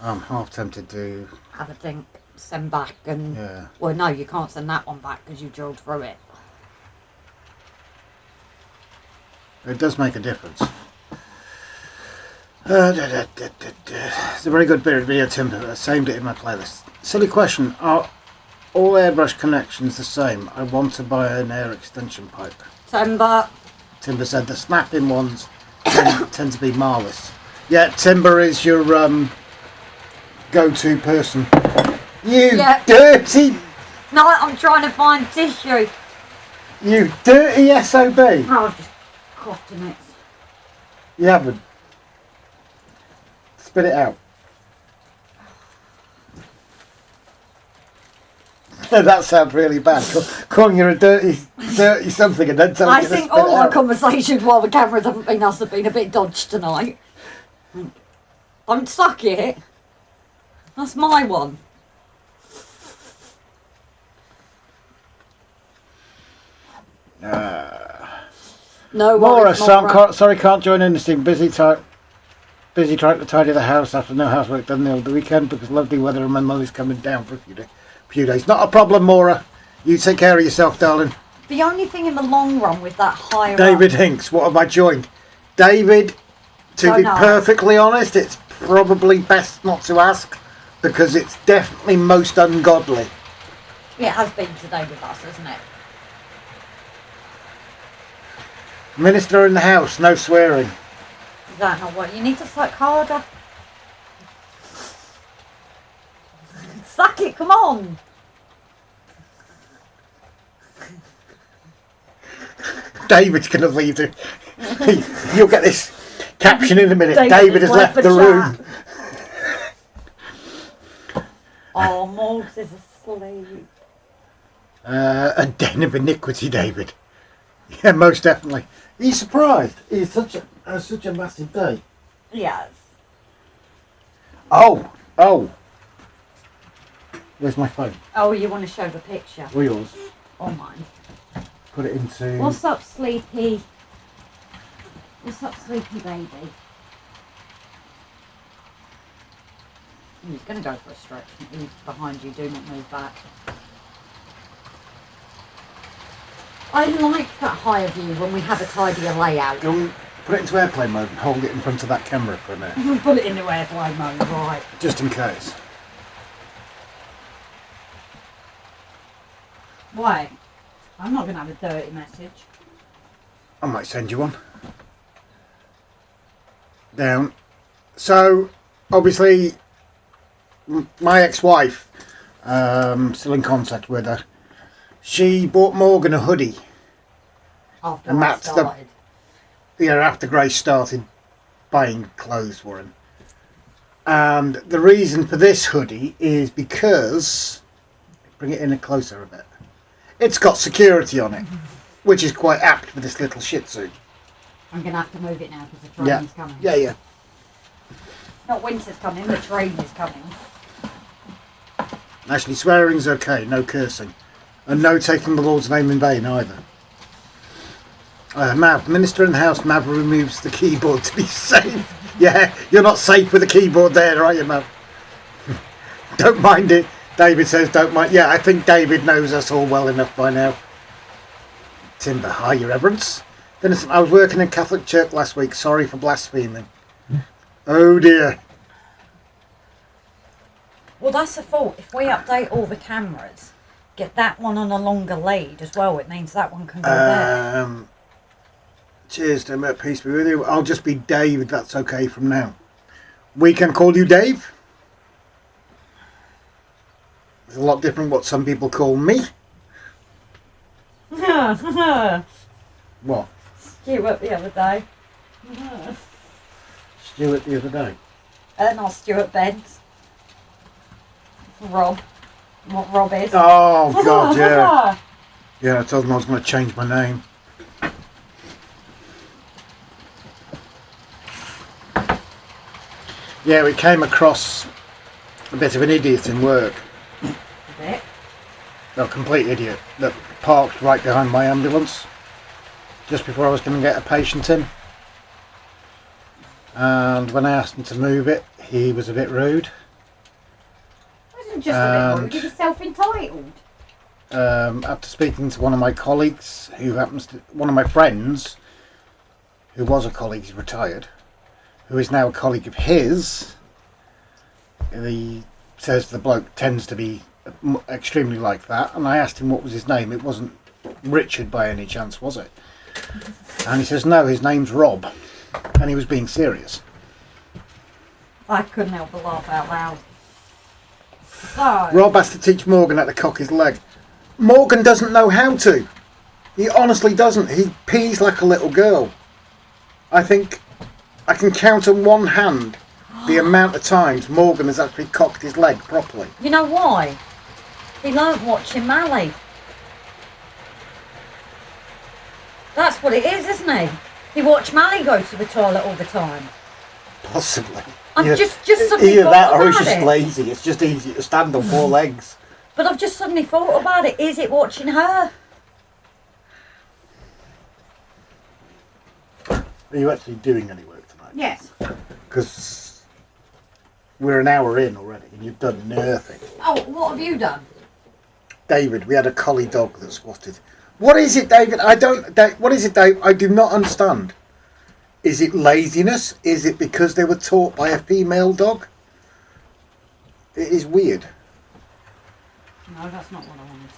I'm half tempted to... Have a think, send back and... Yeah. Well, no, you can't send that one back because you drilled through it. It does make a difference. It's a very good video, Tim. I saved it in my playlist. Silly question. Are all airbrush connections the same? I want to buy an air extension pipe. Timber. Timber said the snapping ones tend to be marvelous. Yeah, Timber is your go-to person. You dirty... No, I'm trying to find tissue. You dirty SOB. Oh, I've just coughed in it. You haven't. Spit it out. That sounds really bad. Calling you a dirty something and then telling I you to think spit it all our out. conversations while the cameras haven't been us have been a bit dodged tonight. Don't suck it. That's my one. No Maura, worries, Maura. sorry can't join in this thing. Busy trying to tidy the house after no housework done the weekend because lovely weather and my mother's coming down for a few days. Not a problem, Maura. You take care of yourself, darling. The only thing in the long run with that higher David Hinks, what have I joined? David, to be perfectly honest, it's probably best not to ask because it's definitely most ungodly. It has been today with us, hasn't it? Minister in the house, no swearing. Is that not what you need to suck harder? Suck it, come on! David's going to leave the... You'll get this caption in a minute. David has left the room. Oh, Morgs is asleep. A den of iniquity, David. Yeah, most definitely. He's surprised. He's such a massive day. Yes. Oh. Where's my phone? Oh, you want to show the picture? Or yours? Or mine. Put it into... What's up, Sleepy? What's up, Sleepy baby? He's going to go for a stretch. He's behind you. Do not move back. I like that higher view when we have a tidier layout. Put it into airplane mode and hold it in front of that camera for a minute. We'll put it into airplane mode, right. Just in case. Why? I'm not going to have a dirty message. I might send you one. Down. So, obviously, my ex-wife, still in contact with her, she bought Morgan a hoodie. After And I that's started. After Grace started buying clothes for him. And the reason for this hoodie is because, bring it in closer a bit, it's got security on it, which is quite apt for this little Shih Tzu. I'm going to have to move it now because the train is coming. Yeah. Not winter's coming, the train is coming. Actually, swearing's okay, no cursing. And no taking the Lord's name in vain either. Mav, Minister in the House, Mav removes the keyboard to be safe. Yeah, you're not safe with the keyboard there, are you, Mav? Don't mind it. David says don't mind. Yeah, I think David knows us all well enough by now. Timber, hi, your reverence. Innocent, I was working in Catholic Church last week. Sorry for blaspheming. Oh dear. Well, that's the fault. If we update all the cameras, get that one on a longer lead as well, it means that one can go there. Cheers, Timber. Peace be with you. I'll just be Dave if that's okay from now. We can call you Dave? It's a lot different what some people call me. What? Stuart the other day. Stuart the other day. Not Stuart Bent. Rob. What Rob is. Oh God, yeah. Yeah, I told him I was going to change my name. Yeah, we came across a bit of an idiot in work. A bit. A complete idiot that parked right behind my ambulance just before I was going to get a patient in. And when I asked him to move it, he was a bit rude. Wasn't just a bit rude, he was self-entitled. After speaking to one of my colleagues, one of my friends, who was a colleague, he's retired, who is now a colleague of his, he says the bloke tends to be extremely like that. And I asked him what was his name. It wasn't Richard by any chance, was it? And he says, no, his name's Rob. And he was being serious. I couldn't help but laugh out loud. So, Rob has to teach Morgan how to cock his leg. Morgan doesn't know how to. He honestly doesn't. He pees like a little girl. I think I can count on one hand the amount of times Morgan has actually cocked his leg properly. you know why? He learnt watching Mally. That's what it is, isn't he? He watched Mally go to the toilet all the time. Possibly. I'm Yeah. just suddenly Either thought that or he's about just it. lazy. It's just easy to stand on four legs. But I've just suddenly thought about it. Is it watching her? Are you actually doing any work tonight? Yes. Because we're an hour in already and you've done nothing. Oh, what have you done? David, we had a collie dog that squatted. What is it, David? What is it, Dave? I do not understand. Is it laziness? Is it because they were taught by a female dog? It is weird. No, that's not what I wanted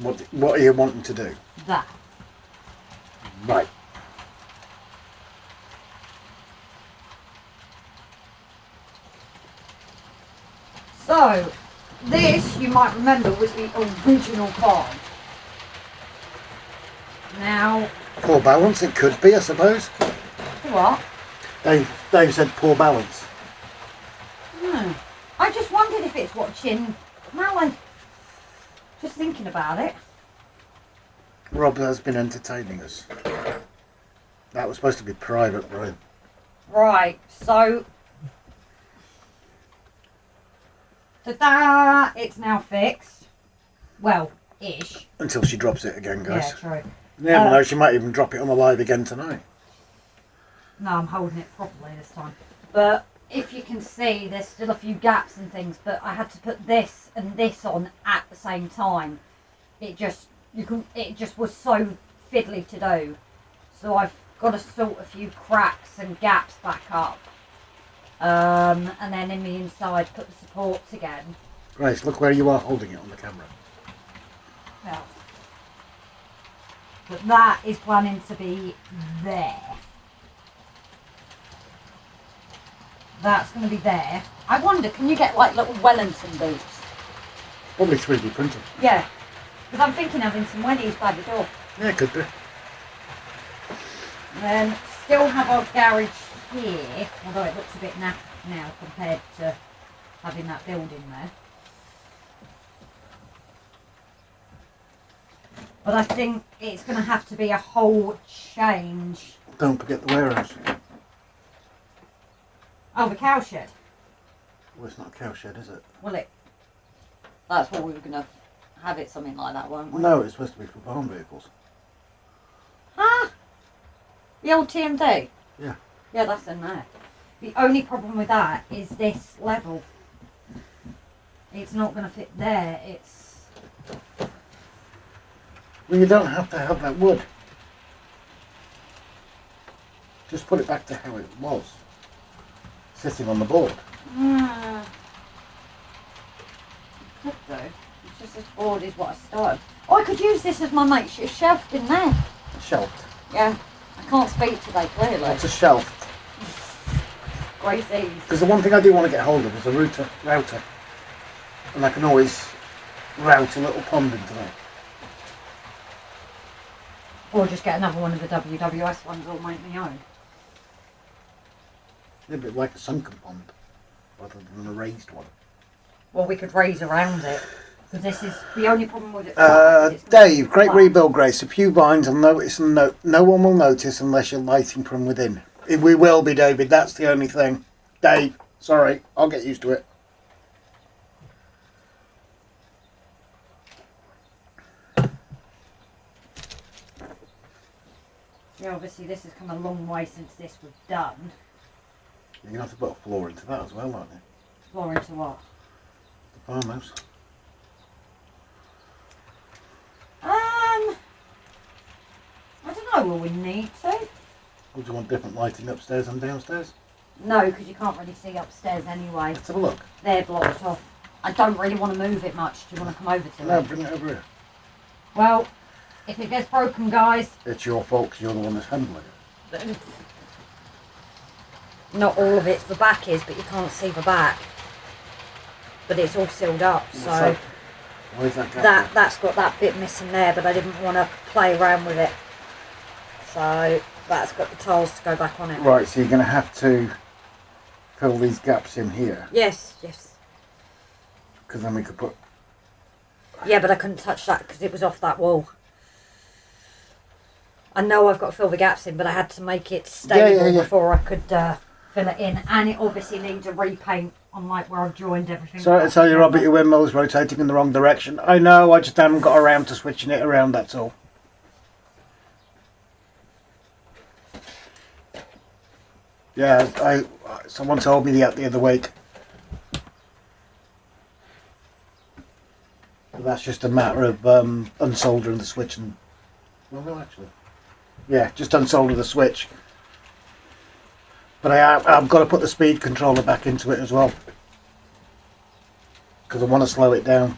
to do. What are you wanting to do? That. Right. So, this, you might remember, was the original farm. Now, Poor balance, it could be, I suppose. what? Dave said poor balance. I just wondered if it's watching Mally. Just thinking about it. Rob has been entertaining us. That was supposed to be private, Brian. Right, so... Ta-da! It's now fixed. Well, ish. Until she drops it again, guys. Yeah, true. You never know, she might even drop it on the live again tonight. No, I'm holding it properly this time. But if you can see, there's still a few gaps and things, but I had to put this and this on at the same time. It just was so fiddly to do. So I've got to sort a few cracks and gaps back up. And then in the inside put the supports again. Grace, look where you are holding it on the camera. Well, but that is planning to be there. That's going to be there. I wonder, can you get like little Wellington boots? Probably 3D printed. Yeah, because I'm thinking of having some wellies by the door. Yeah, it could be. And then still have our garage here, although it looks a bit naff now compared to having that building there. But I think it's going to have to be a whole change. Don't forget the warehouse. Oh, the cow shed. Well, it's not a cow shed, is it? Will it? That's what we were going to have it something like that, weren't we? No, it's supposed to be for farm vehicles. Ah! The old TMD? Yeah. Yeah, that's in there. The only problem with that is this level. It's not going to fit there. It's... Well, you don't have to have that wood. Just put it back to how it was. Sitting on the board. Could do. It's just this board is what I started. Oh, I could use this as my makeshift shelf in there. Shelved. Yeah. I can't speak today, clearly. It's a shelf. Gracie's. Because the one thing I do want to get hold of is a router. And I can always route a little pond into that. Or just get another one of the WWS ones or make my own. A bit like a sunken pond, rather than a raised one. Well, we could raise around it. Because this is the only problem with it. Dave, great rebuild, Grace. A few vines will notice and no one will notice unless you're lighting from within. We will be, David. That's the only thing. Dave, sorry. I'll get used to it. Yeah, obviously this has come a long way since this was done. You're going to have to put a floor into that as well, aren't you? Floor into what? The farmhouse. I don't know, will we need to? Or do you want different lighting upstairs and downstairs? No, because you can't really see upstairs anyway. Let's have a look. They're blocked off. I don't really want to move it much. Do you want to come over to No, it? bring it over here. Well, if it gets broken, guys... It's your fault because you're the one that's handling it. Not all of it's the back is, but you can't see the back. But it's all sealed up, so... Where's that gap? That's got that bit missing there, but I didn't want to play around with it. So that's got the tiles to go back on it. Right, so you're going to have to fill these gaps in here. Yes. Because then we could put... Yeah, but I couldn't touch that because it was off that wall. I know I've got to fill the gaps in, but I had to make it stable before I could fill it in. And it obviously needs a repaint on like where I've joined everything. Sorry to tell you, Robert, your windmill's rotating in the wrong direction. I know, I just haven't got around to switching it around, that's all. Yeah, someone told me the other week. But that's just a matter of unsoldering the switch and... Well, no, actually. Yeah, just unsolder the switch. But I've got to put the speed controller back into it as well. Because I want to slow it down.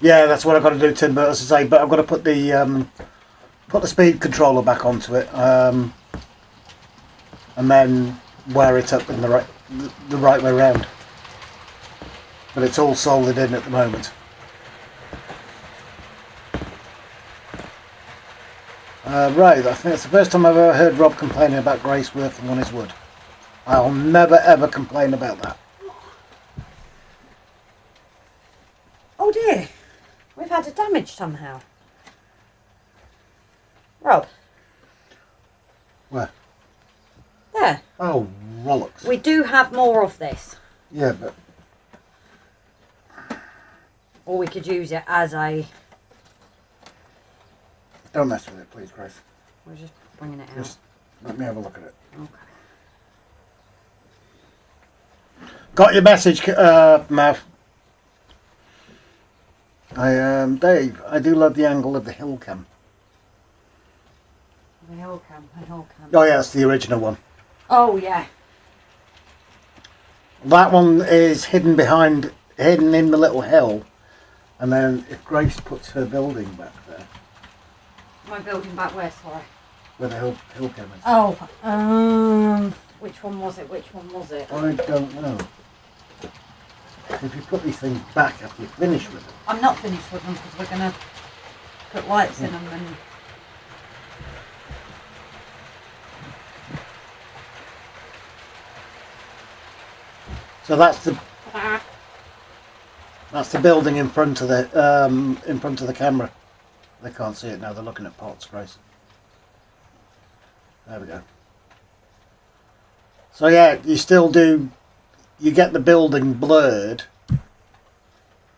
Yeah, that's what I've got to do, Tim, but as I say, but I've got to put the speed controller back onto it. And then wire it up in the right way round. But it's all soldered in at the moment. Right, I think it's the first time I've ever heard Rob complaining about Grace working on his wood. I'll never ever complain about that. Oh dear, we've had a damage somehow. Rob. Where? There. Oh, rollicks. We do have more of this. Yeah, but... Or we could use it as a... Don't mess with it, please, Grace. We're just bringing it out. Just let me have a look at it. Okay. Got your message, Mav. Dave, I do love the angle of the hill cam. The hill cam. Oh yeah, it's the original one. Oh yeah. That one is hidden in the little hill. And then if Grace puts her building back there. My building back where, sorry? Where the hill cam is. Oh, which one was it? I don't know. If you put these things back after you finish with them. I'm not finished with them because we're going to put lights in them and... So that's the building in front of the camera. They can't see it now. They're looking at pots, Grace. There we go. So yeah, you still do. You get the building blurred.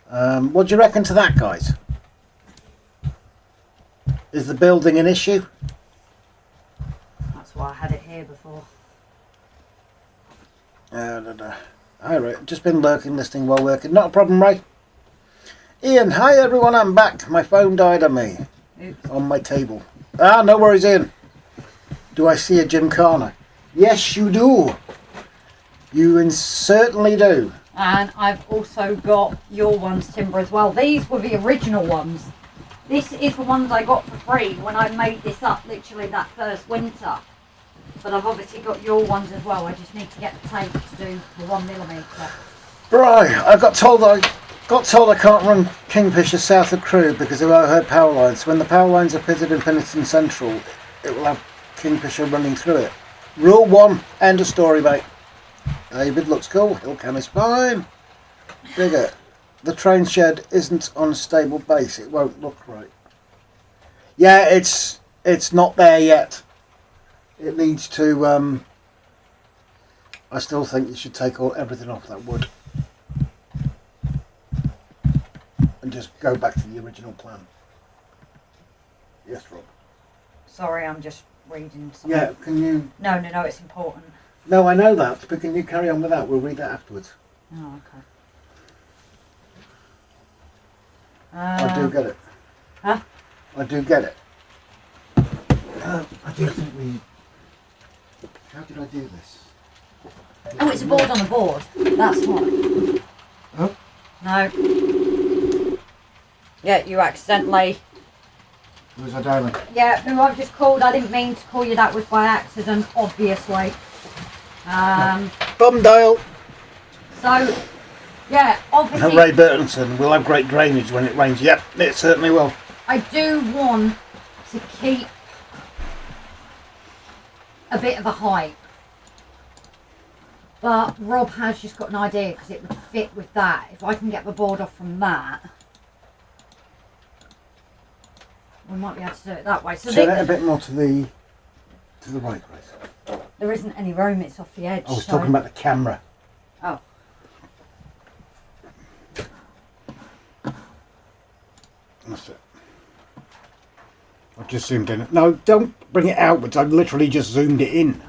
What do you reckon to that, guys? Is the building an issue? That's why I had it here before. Hi, Ray. Just been lurking, listening while working. Not a problem, Ray. Ian, hi everyone, I'm back. My phone died on me. Oops. On my table. Ah, no worries, Ian. Do I see a Gymkhana? Yes, you do. You certainly do. And I've also got your ones, Timber, as well. These were the original ones. This is the ones I got for free when I made this up, literally that first winter. But I've obviously got your ones as well. I just need to get the tape to do the 1mm. Right, I got told I can't run Kingfisher south of Crewe because of overhead power lines. When the power lines are pitted in Penistone Central, it will have Kingfisher running through it. Rule 1, end of story, mate. David looks cool, Hillcam is fine. Digger, the train shed isn't on a stable base, it won't look right. Yeah, it's not there yet. It needs to, I still think you should take everything off that wood. And just go back to the original plan. Yes, Rob. Sorry, I'm just reading something. Yeah, can you... No, it's important. No, I know that, but can you carry on with that? We'll read that afterwards. Oh, okay. I do get it. Huh? I do get it. I do think we... How did I do this? Oh, it's a board on a board. That's what. Oh? No. Yeah, you accidentally... Who's our darling? Yeah, who I've just called. I didn't mean to call you. That was by accident, obviously. Bumdale! So, yeah, obviously... Ray Burtonson will have great drainage when it rains. Yep, it certainly will. I do want to keep a bit of a height. But Rob has just got an idea because it would fit with that. If I can get the board off from that, we might be able to do it that way. So Turn it a bit more to the right, Grace. there isn't any room, it's off the edge. I was so... talking about the camera. Oh. That's it. I've just zoomed in. No, don't bring it outwards. I've literally just zoomed it in.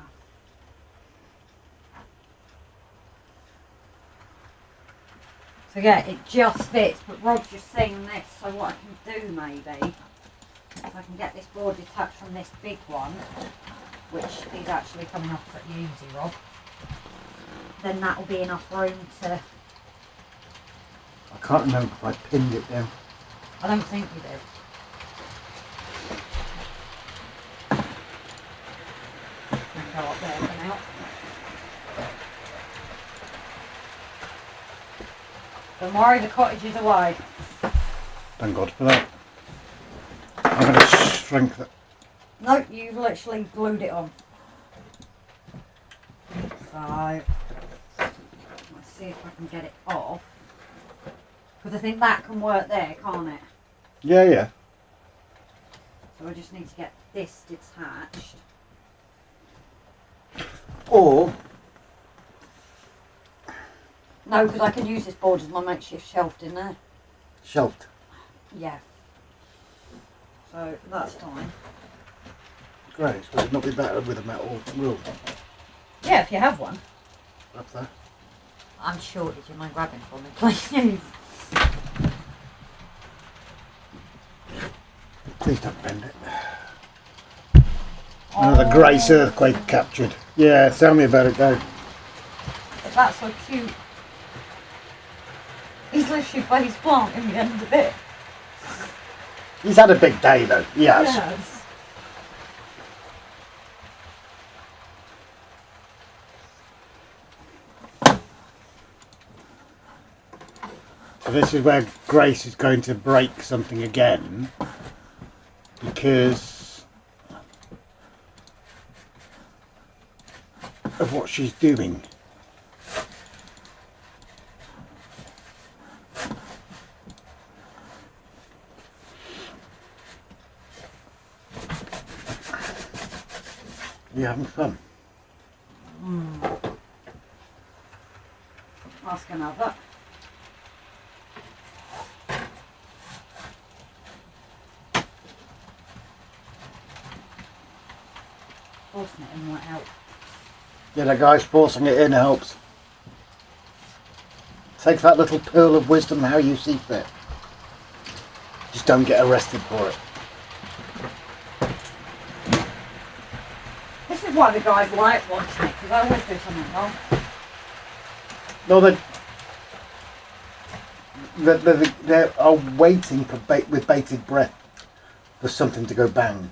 So yeah, it just fits, but Rob's just saying this, so what I can do maybe, if I can get this board detached from this big one, which is actually coming off pretty easy, Rob, then that'll be enough room to... I can't remember if I pinned it down. I don't think you did. I'll go up there for now. Don't worry, the cottage is away. Thank God for that. I'm going to shrink that. No, you've literally glued it on. So, let's see if I can get it off. Because I think that can work there, can't it? Yeah, yeah. So I just need to get this detached. Or... No, because I can use this board as my makeshift shelf in there. shelved. Yeah. So that's fine. Great. Would it not be better with a metal rule? Yeah, if you have one. Up there. I'm sure. Did you mind grabbing for me, please? Please don't bend it. Another Grace earthquake captured. Yeah, tell me about it, Dave. That's so cute. He's literally face plant in the end of it. He's had a big day though. He has. Yes. So this is where Grace is going to break something again because of what she's doing. You having fun? Ask another. Forcing it in might help. Yeah, the guy's forcing it in helps. Take that little pearl of wisdom how you see fit. Just don't get arrested for it. This is why the guys like watching it, because I always do something wrong. No, they are waiting for with bated breath for something to go bang.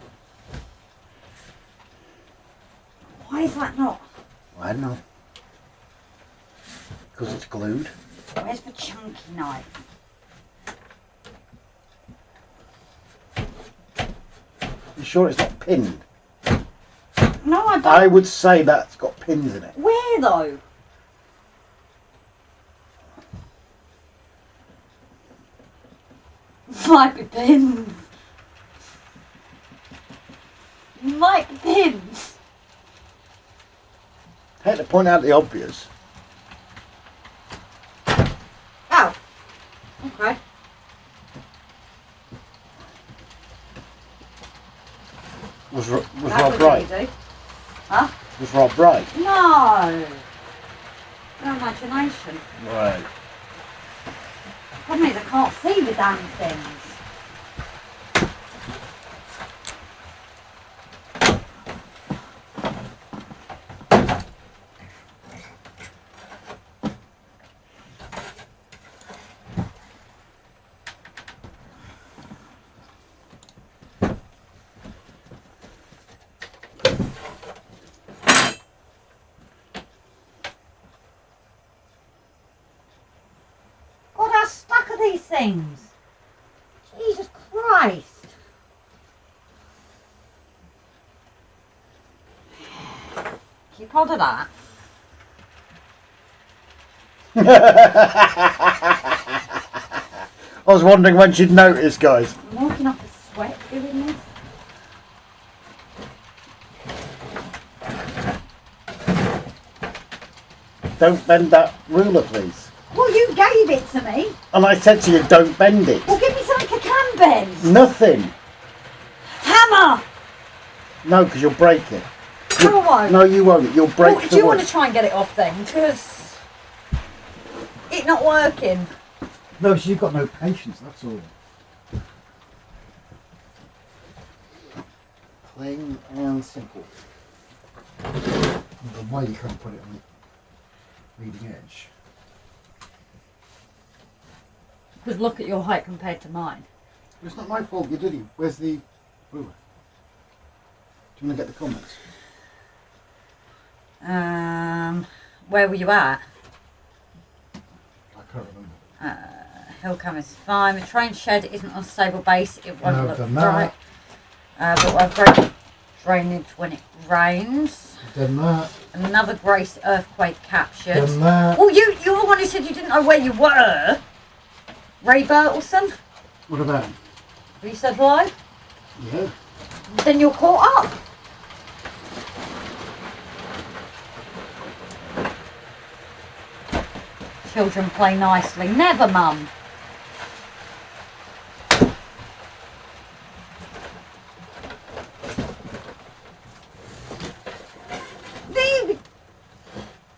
Why Why is that not? I don't know. Because it's glued. Where's the chunky knife? You sure it's not pinned? No, I don't. I would say that's got pins in it. Where though? Might be pins. Might be pins. I hate to point out the obvious. Oh. Okay. Was That Rob was right? easy. Huh? Was Rob right? No. No imagination. Right. Problem is I can't see the damn things. God, how stuck are these things? Jesus Christ. Keep hold of that. I was wondering when she'd notice, guys. I'm walking up a sweat doing this. Don't bend that ruler, please. Well, you gave it to me. And I said to you, don't bend it. Well, give me something I can bend. Nothing. Hammer. No, because you'll break it. No, I won't. No, you won't. You'll break Well, the do you want wood. to try and get it off then? Because it's not working. No, so you've got no patience, that's all. Plain and simple. I don't know why you can't put it on the leading edge. Because look at your height compared to mine. It's not my fault, you did it. Where's the ruler? Do you want to get the comments? Where were you at? I can't remember. Hillcam is fine. The train shed isn't on a stable base. It won't No, look done that. right. But we'll have great drainage when it rains. Done that. Another Grace earthquake captured. Done that. Well, you're the one who said you didn't know where you were. Ray Bertelson. What about him? You said hello. Yeah. Then you're caught up. Children play nicely. Never, Mum. Leave.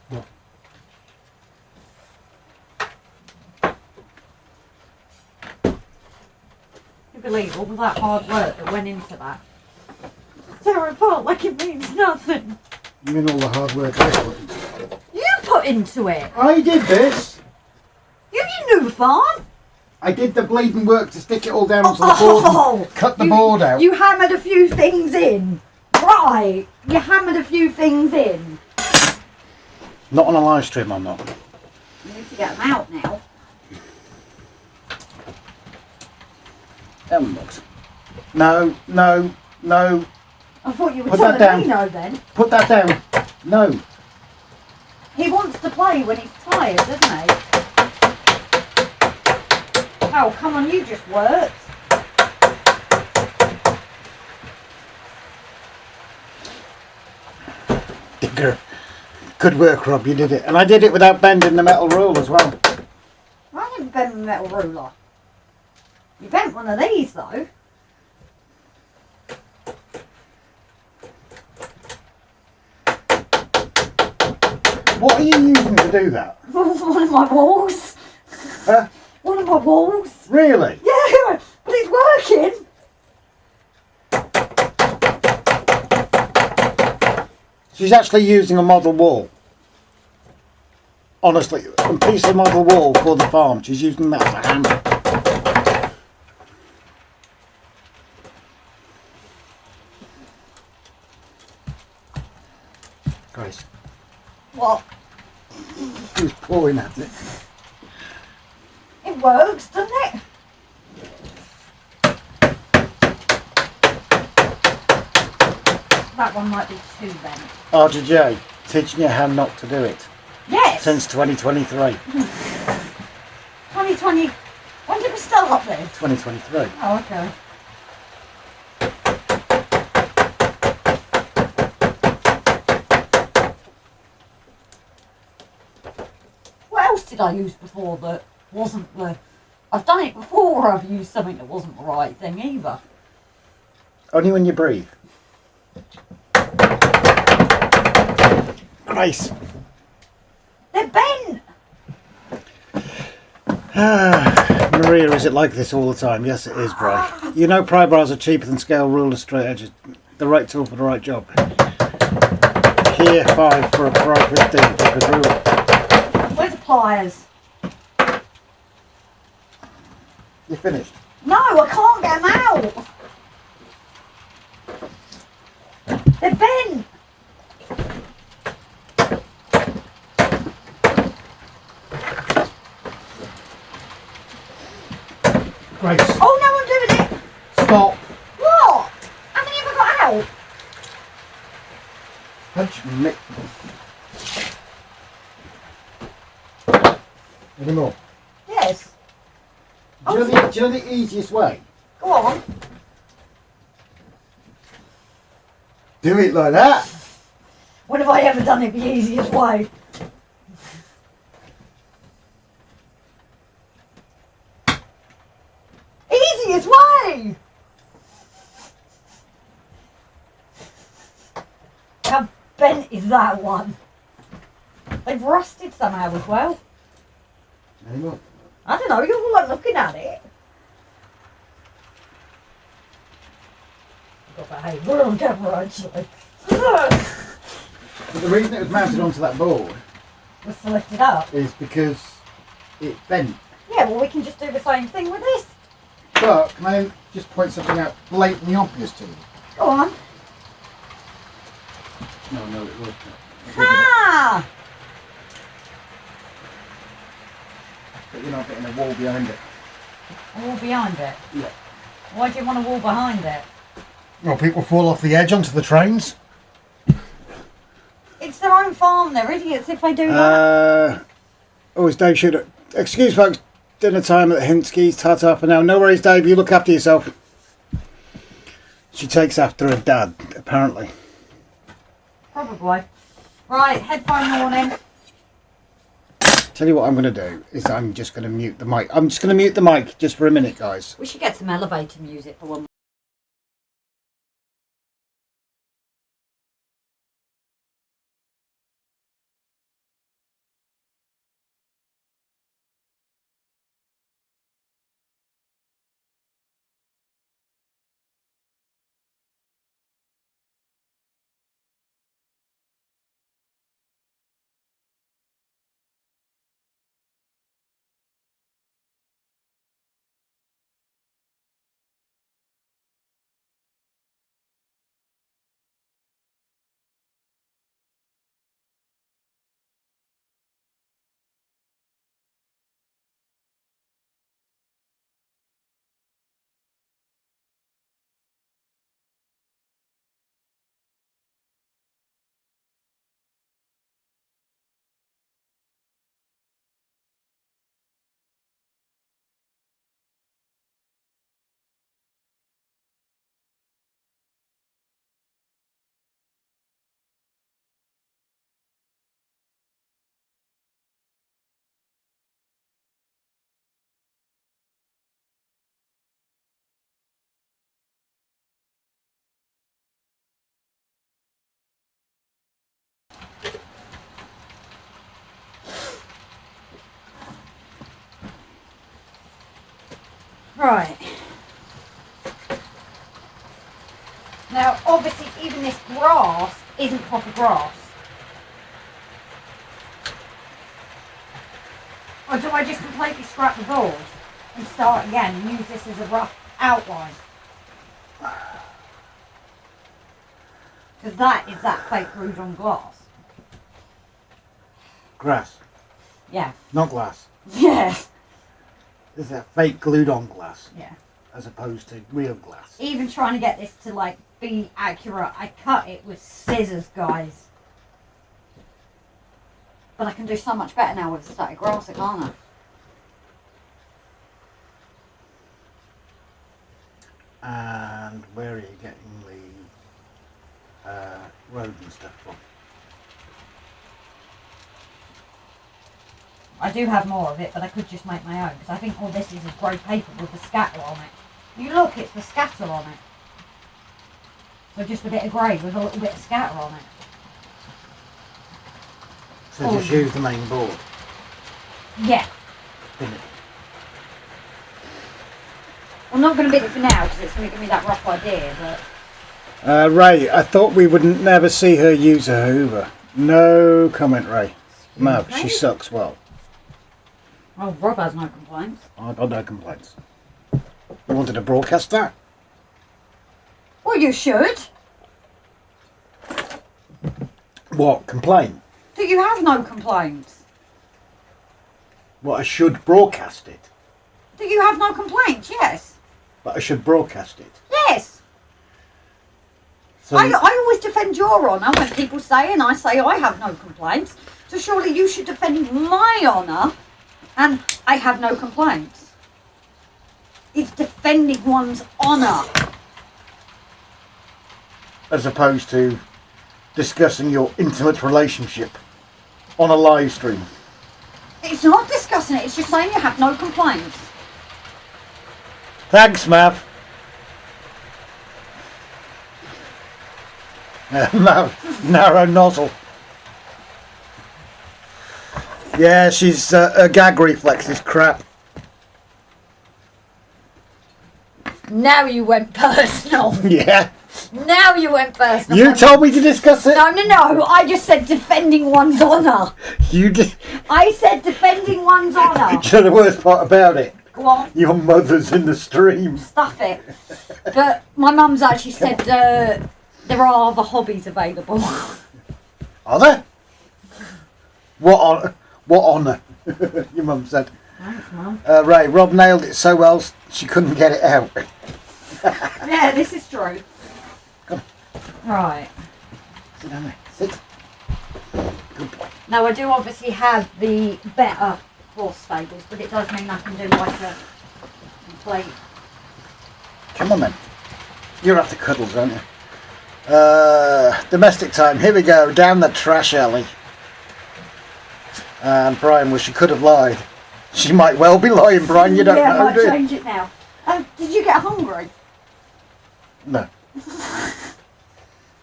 What? You believe all of that hard work that went into that? Tear apart like it means nothing. You mean all the hard work I put into it? You put into it. I did this! You knew fun. I did the bleeding work to stick it all down onto the board and cut the board out. You hammered a few things in. Right. You hammered a few things in. Not on a live stream, I'm not. You need to get them out now. Them books. No, no, no. I thought you were Put that telling me down. no then. Put that down. No. He wants to play when he's tired, doesn't he? Oh, come on, you just worked. Digger. Good work, Rob, you did it. And I did it without bending the metal rule as well. I didn't bend the metal ruler. You bent one of these though. What are you using to do that? One of my walls. Huh? One of my walls. Really? Yeah, but it's working. She's actually using a model wall. Honestly, a piece of model wall for the farm. She's using that as a hammer. Grace. What? He was pawing at it. It works, doesn't it? That one might be too bent. RGJ, teaching you how not to do it. Yes! Since 2023. 2020. When did we start this? 2023. Oh, okay. What else did I use before that wasn't the... I've done it before where I've used something that wasn't the right thing either. Only when you breathe. Grace. They're bent! Maria, is it like this all the time? Yes, it is, Bray. You know pry bars are cheaper than scale rulers, straight edges. The right tool for the right job. Here, 5 for a pry 15 for a ruler. Where's the pliers? You finished? No, I can't get them out! They're bent! Grace, Oh no, I'm doing it! stop. What? Haven't you ever got out? Punch me. Any more? Yes. Do you know the easiest way? Go on. Do it like that. When have I ever done it the easiest way? Easiest way! How bent is that one? They've rusted somehow as well. Any more? I don't know, you weren't looking at it. I've got that hey, we're on camera actually. But the reason it was mounted onto that board Let's lift it up. is because it bent. Yeah, well we can just do the same thing with this. But can I just point something out blatantly obvious to you? Go on. No, it was. Ah! But you're not getting a wall behind it. A wall behind it? Yeah. Why do you want a wall behind it? Well, people fall off the edge onto the trains. It's their own farm, they're idiots if they do that. Oh, it's Dave Shooter. Excuse folks, dinner time at the Hinsky's, ta-ta for now. No worries, Dave, you look after yourself. She takes after her dad, apparently. Probably. Right, headphone warning. Tell you what I'm going to do, is I'm just going to mute the mic. I'm just going to mute the mic just for a minute, guys. We should get some elevator music for one. Right. Now, obviously, even this grass isn't proper grass. Or do I just completely scrap the board and start again and use this as a rough outline? Because that is that fake rouge on glass. Grass, Yeah. not glass. Yeah. This is a fake glued on glass Yeah. as opposed to real glass. Even trying to get this to like be accurate, I cut it with scissors, guys. But I can do so much better now with static grass, can't I? And where are you getting the road and stuff from? I do have more of it, but I could just make my own because I think all this is grey paper with the scatter on it. You look, it's the scatter on it. So just a bit of grey with a little bit of scatter on it. So just use the main board. Yeah. Didn't it? I'm not going to bid it for now because it's going to give me that rough idea, but... Ray, I thought we would never see her use a hoover. No comment, Ray. Mav, she sucks well. Oh, Rob has no complaints. I've got no complaints. You wanted to broadcast that? Well, you should. What, complain? Do you have no complaints? What, I should broadcast it? Do you have no complaints? Yes. But I should broadcast it. Yes. So I always defend your honour when people say, and I say I have no complaints. So surely you should defend my honour, and I have no complaints. It's defending one's honour. as opposed to discussing your intimate relationship on a live stream. It's not discussing it, it's just saying you have no complaints. Thanks, Mav. Mav, narrow nozzle. Yeah, she's her gag reflex is crap. Now you went personal. Yeah. Now you went personal. You told me to discuss it. No. I just said defending one's honour. You did. I said defending one's honour. Do you know the worst part about it? Go on. Your mother's in the stream. Stuff it. But my mum's actually said there are other hobbies available. Are there? What honour? Your mum said. Thanks, Mum. Ray, Rob nailed it so well she couldn't get it out. Yeah, this is true. Come Right. Sit down there. Sit. Good boy. Now I do obviously have the better horse stables, but it does mean I can do like a complete. Come on then. You're after cuddles, aren't you? Domestic time. Here we go. Down the trash alley. And Brian, well, she could have lied. She might well be lying, Brian. You don't yeah, know, I might do you? change it now. Did you get hungry? No.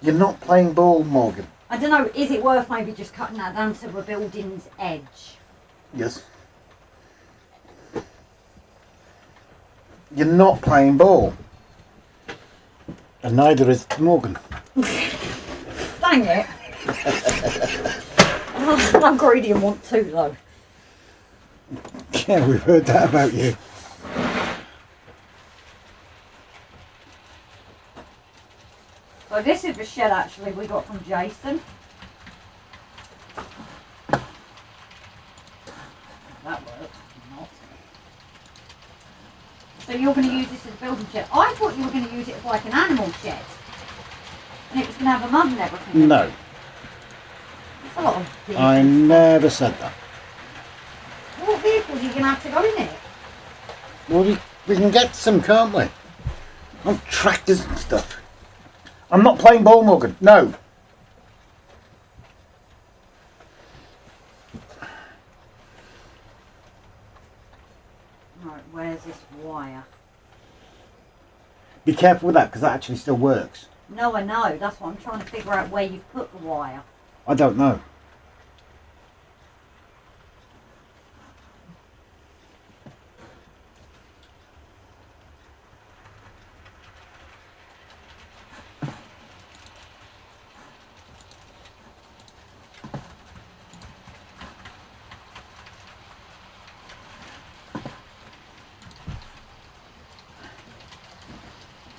You're not playing ball, Morgan. I don't know, is it worth maybe just cutting that down to a building's edge? Yes. You're not playing ball. And neither is Morgan. Dang it. I'm greedy and want two though. Yeah, we've heard that about you. So this is the shed actually we got from Jason. That works, not. So you're going to use this as a building shed. I thought you were going to use it as like an animal shed. And it was going to have a mud and everything. No, It's a lot of vehicles. I never said that. What vehicles are you going to have to go in it? Well, we can get some, can't we? On tractors and stuff. I'm not playing ball, Morgan. No. Right, where's this wire? Be careful with that, because that actually still works. No, I know. That's what I'm trying to figure out where you've put the wire. I don't know.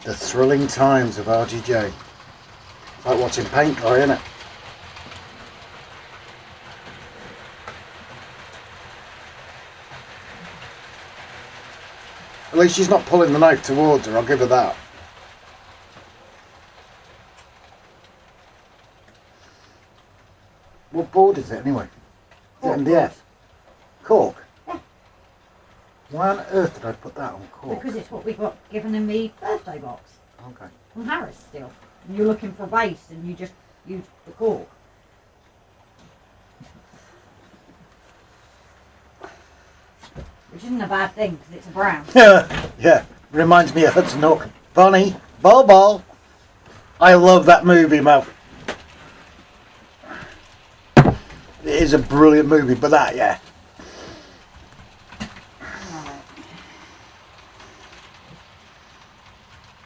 The thrilling times of RGJ. It's like watching paint dry, isn't it? least she's not pulling the knife towards her, I'll give her that. What board is it anyway? Is it MDF? Cork? Yeah. Why on earth did I put that on cork? Because it's what we got given in the birthday box Okay. from Harris still. And you're looking for a base and you just use the cork. Which isn't a bad thing because it's a brown. Yeah, reminds me of Hudson Hawk. Bonnie, Bobo. I love that movie, man. It is a brilliant movie, but that, yeah.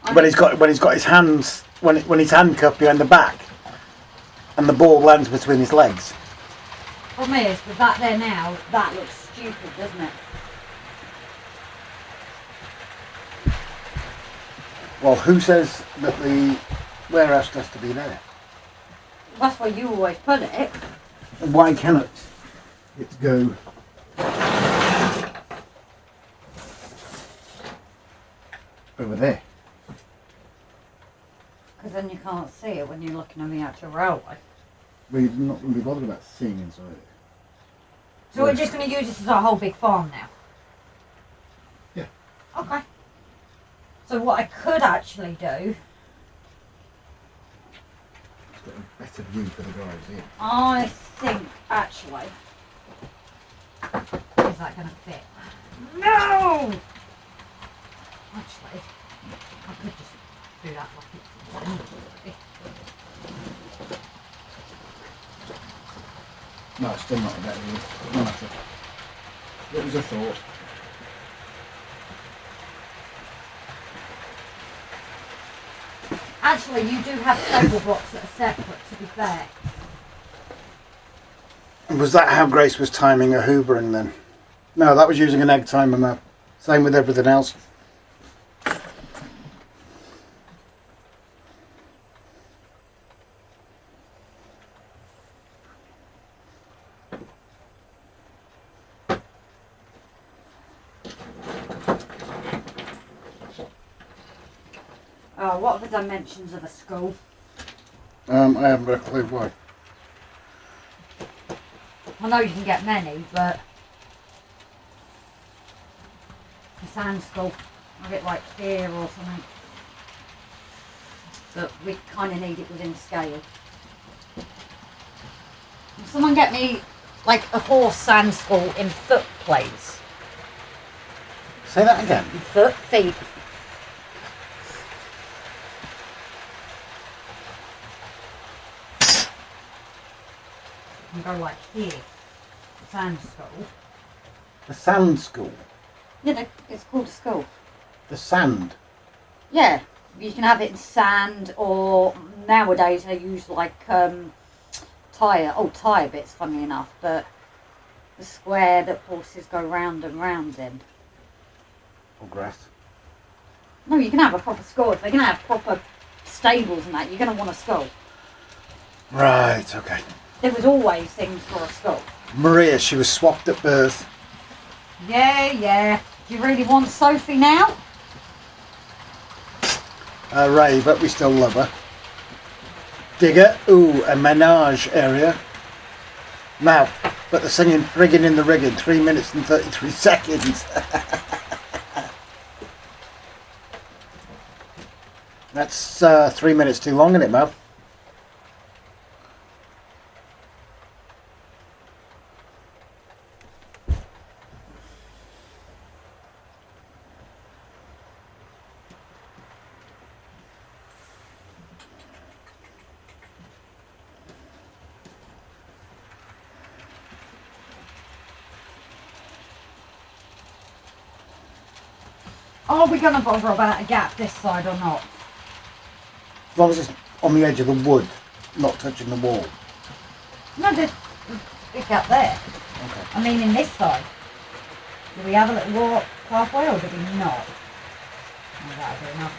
Right. When he's got his hands, when he's handcuffed behind the back, and the ball lands between his legs. Problem is, with that there now, that looks stupid, doesn't it? Well, who says that the warehouse has to be there? That's where you always put it. And why cannot it go over there? Because then you can't see it when you're looking at the actual railway. Well, you're not going to be bothered about seeing inside it. So we're just going to use this as a whole big farm now? Yeah. Okay. So what I could actually do, It's got a better view for the guys here. I think actually, is that going to fit? No! Actually, I could just do that like it's No, it's still not a better view. No matter. What was a thought? Actually, you do have stable blocks that are separate, to be fair. Was that how Grace was timing her hoovering then? No, that was using an egg timer map. Same with everything else. Oh, what are the dimensions of a school? I haven't got a clue why. I know you can get many, but a sand school, a bit like here or something. But we kind of need it within scale. Can someone get me like a horse sand school in foot, please? Say that again. In foot, feet. And go like here. The sand school. The sand school. Yeah, it's called a school. The sand. Yeah, you can have it in sand, or nowadays they use like tyre bits, funny enough, but the square that horses go round and round in. Or grass. No, you can have a proper school. If they're going to have proper stables and that, you're going to want a school. Right, okay. There was always things for a school. Maria, she was swapped at birth. Yeah. Do you really want Sophie now? Ray, but we still love her. Digger, ooh, a menage area. Now, but they're singing friggin' in the rigging, 3 minutes and 33 seconds. That's 3 minutes too long, isn't it, Mav? Are we going to bother about a gap this side or not? As long as it's on the edge of the wood, not touching the wall. No, there's a big gap there. Okay. I mean, in this side. Do we have a little walk halfway or do we not? Oh, that'll be enough.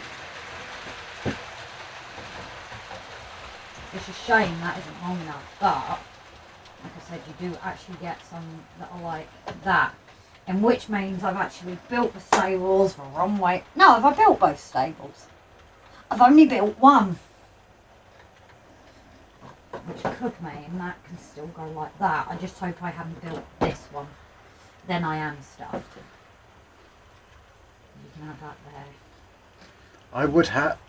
It's a shame that isn't long enough, but like I said, you do actually get some that are like that. In which means I've actually built the stables the wrong way. No, have I built both stables? I've only built one. Which could mean that can still go like that. I just hope I haven't built this one. Then I am stuffed. You can have that there.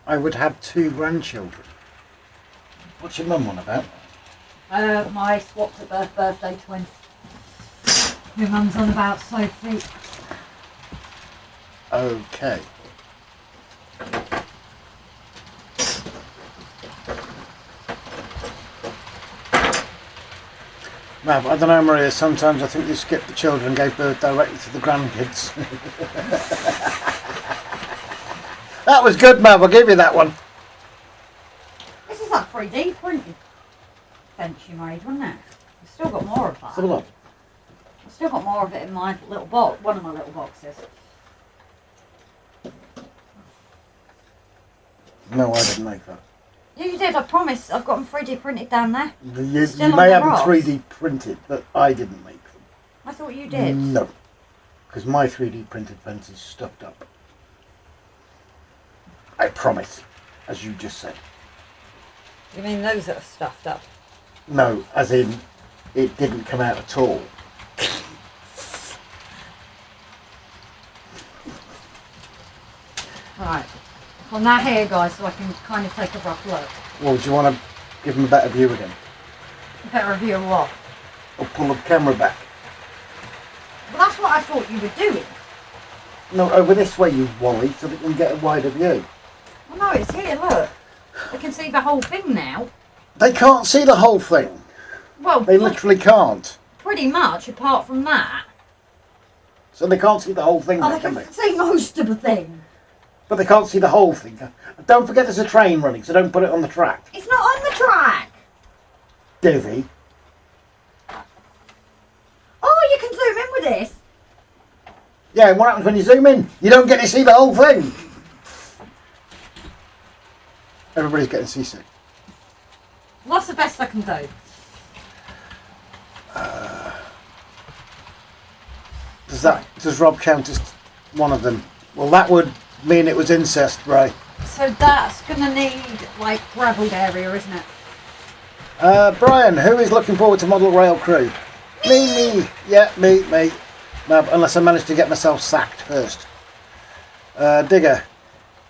I would have 2 grandchildren. What's your mum on about? My swapped at birthday twin. Your mum's on about Sophie. Okay. Well, I don't know, Maria, sometimes I think you skipped the children and gave birth directly to the grandkids. That was good, Mav, I'll give you that one. This is that 3D printed fence you made, wasn't it? I've still got more of that. Have a look. I've still got more of it in my little box, one of my little boxes. No, I didn't make that. Yeah, you did, I promise. I've got them 3D printed down there. You Still on may the have them rocks. 3D printed, but I didn't make them. I thought you did. No, because my 3D printed fence is stuffed up. I promise, as you just said. You mean those that are stuffed up? No, as in, it didn't come out at all. Right. On that here, guys, so I can kind of take a rough look. Well, do you want to give them a better view again? A better review of what? Or pull the camera back? Well, that's what I thought you were doing. No, over this way, you Wally, so they can get a wider view. Well, no, it's here, look. They can see the whole thing now. They can't see the whole thing. Well, They literally can't. pretty much, apart from that. So they can't see the whole thing, Oh, now, they can can they? see most of the thing. But they can't see the whole thing. Don't forget there's a train running, so don't put it on the track. It's not on the track. Divvy. Oh, you can zoom in with this. Yeah, and what happens when you zoom in? You don't get to see the whole thing. Everybody's getting seasick. Well, that's the best I can do. Does Rob count as one of them? Well, that would mean it was incest, Ray. So that's going to need, like, gravelled area, isn't it? Brian, who is looking forward to Model Rail Crew? Me. Yeah, me. No, unless I manage to get myself sacked first. Digger.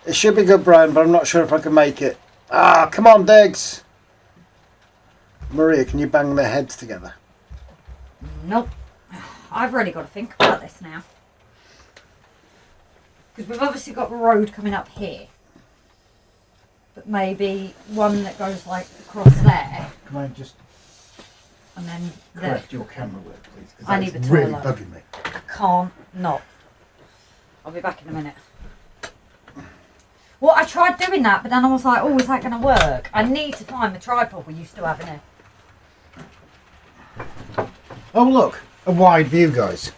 It should be good, Brian, but I'm not sure if I can make it. Ah, come on, Diggs. Maria, can you bang their heads together? Nope. I've really got to think about this now. Because we've obviously got the road coming up here. But maybe one that goes, like, across there. Can I just And then correct your camera work, please? 'Cause I that's need the really toilet. bugging me. I can't not. I'll be back in a minute. Well, I tried doing that, but then I was like, oh, is that going to work? I need to find the tripod we used to have in here. Oh, look. A wide view, guys.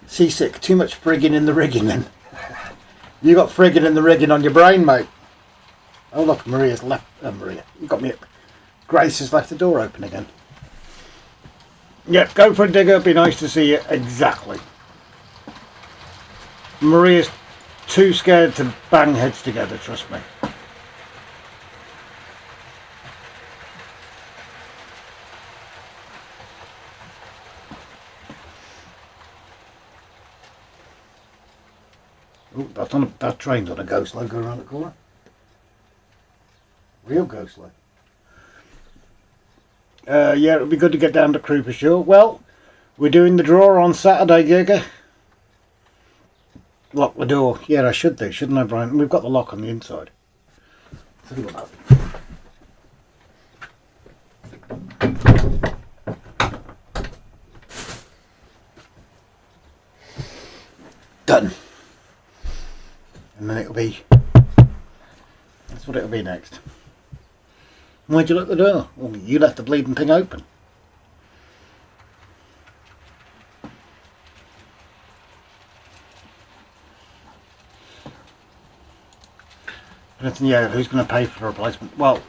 Seasick. Too much frigging in the rigging, then. You got frigging in the rigging on your brain, mate. Oh, look. Maria's left. Maria. You got me. Grace has left the door open again. Yep, go for a digger. Be nice to see you. Exactly. Maria's too scared to bang heads together, trust me. Oh, that train's on a go slow going around the corner. Real go slow. Yeah, it would be good to get down to Crew for sure. Well, we're doing the draw on Saturday, Giga. Lock the door. Yeah, I should do, shouldn't I, Brian? We've got the lock on the inside. See what happens. Done. And then it'll be... That's what it'll be next. Why'd you lock the door? Well, you left the bleeding thing open. Yeah, who's going to pay for the replacement? Well,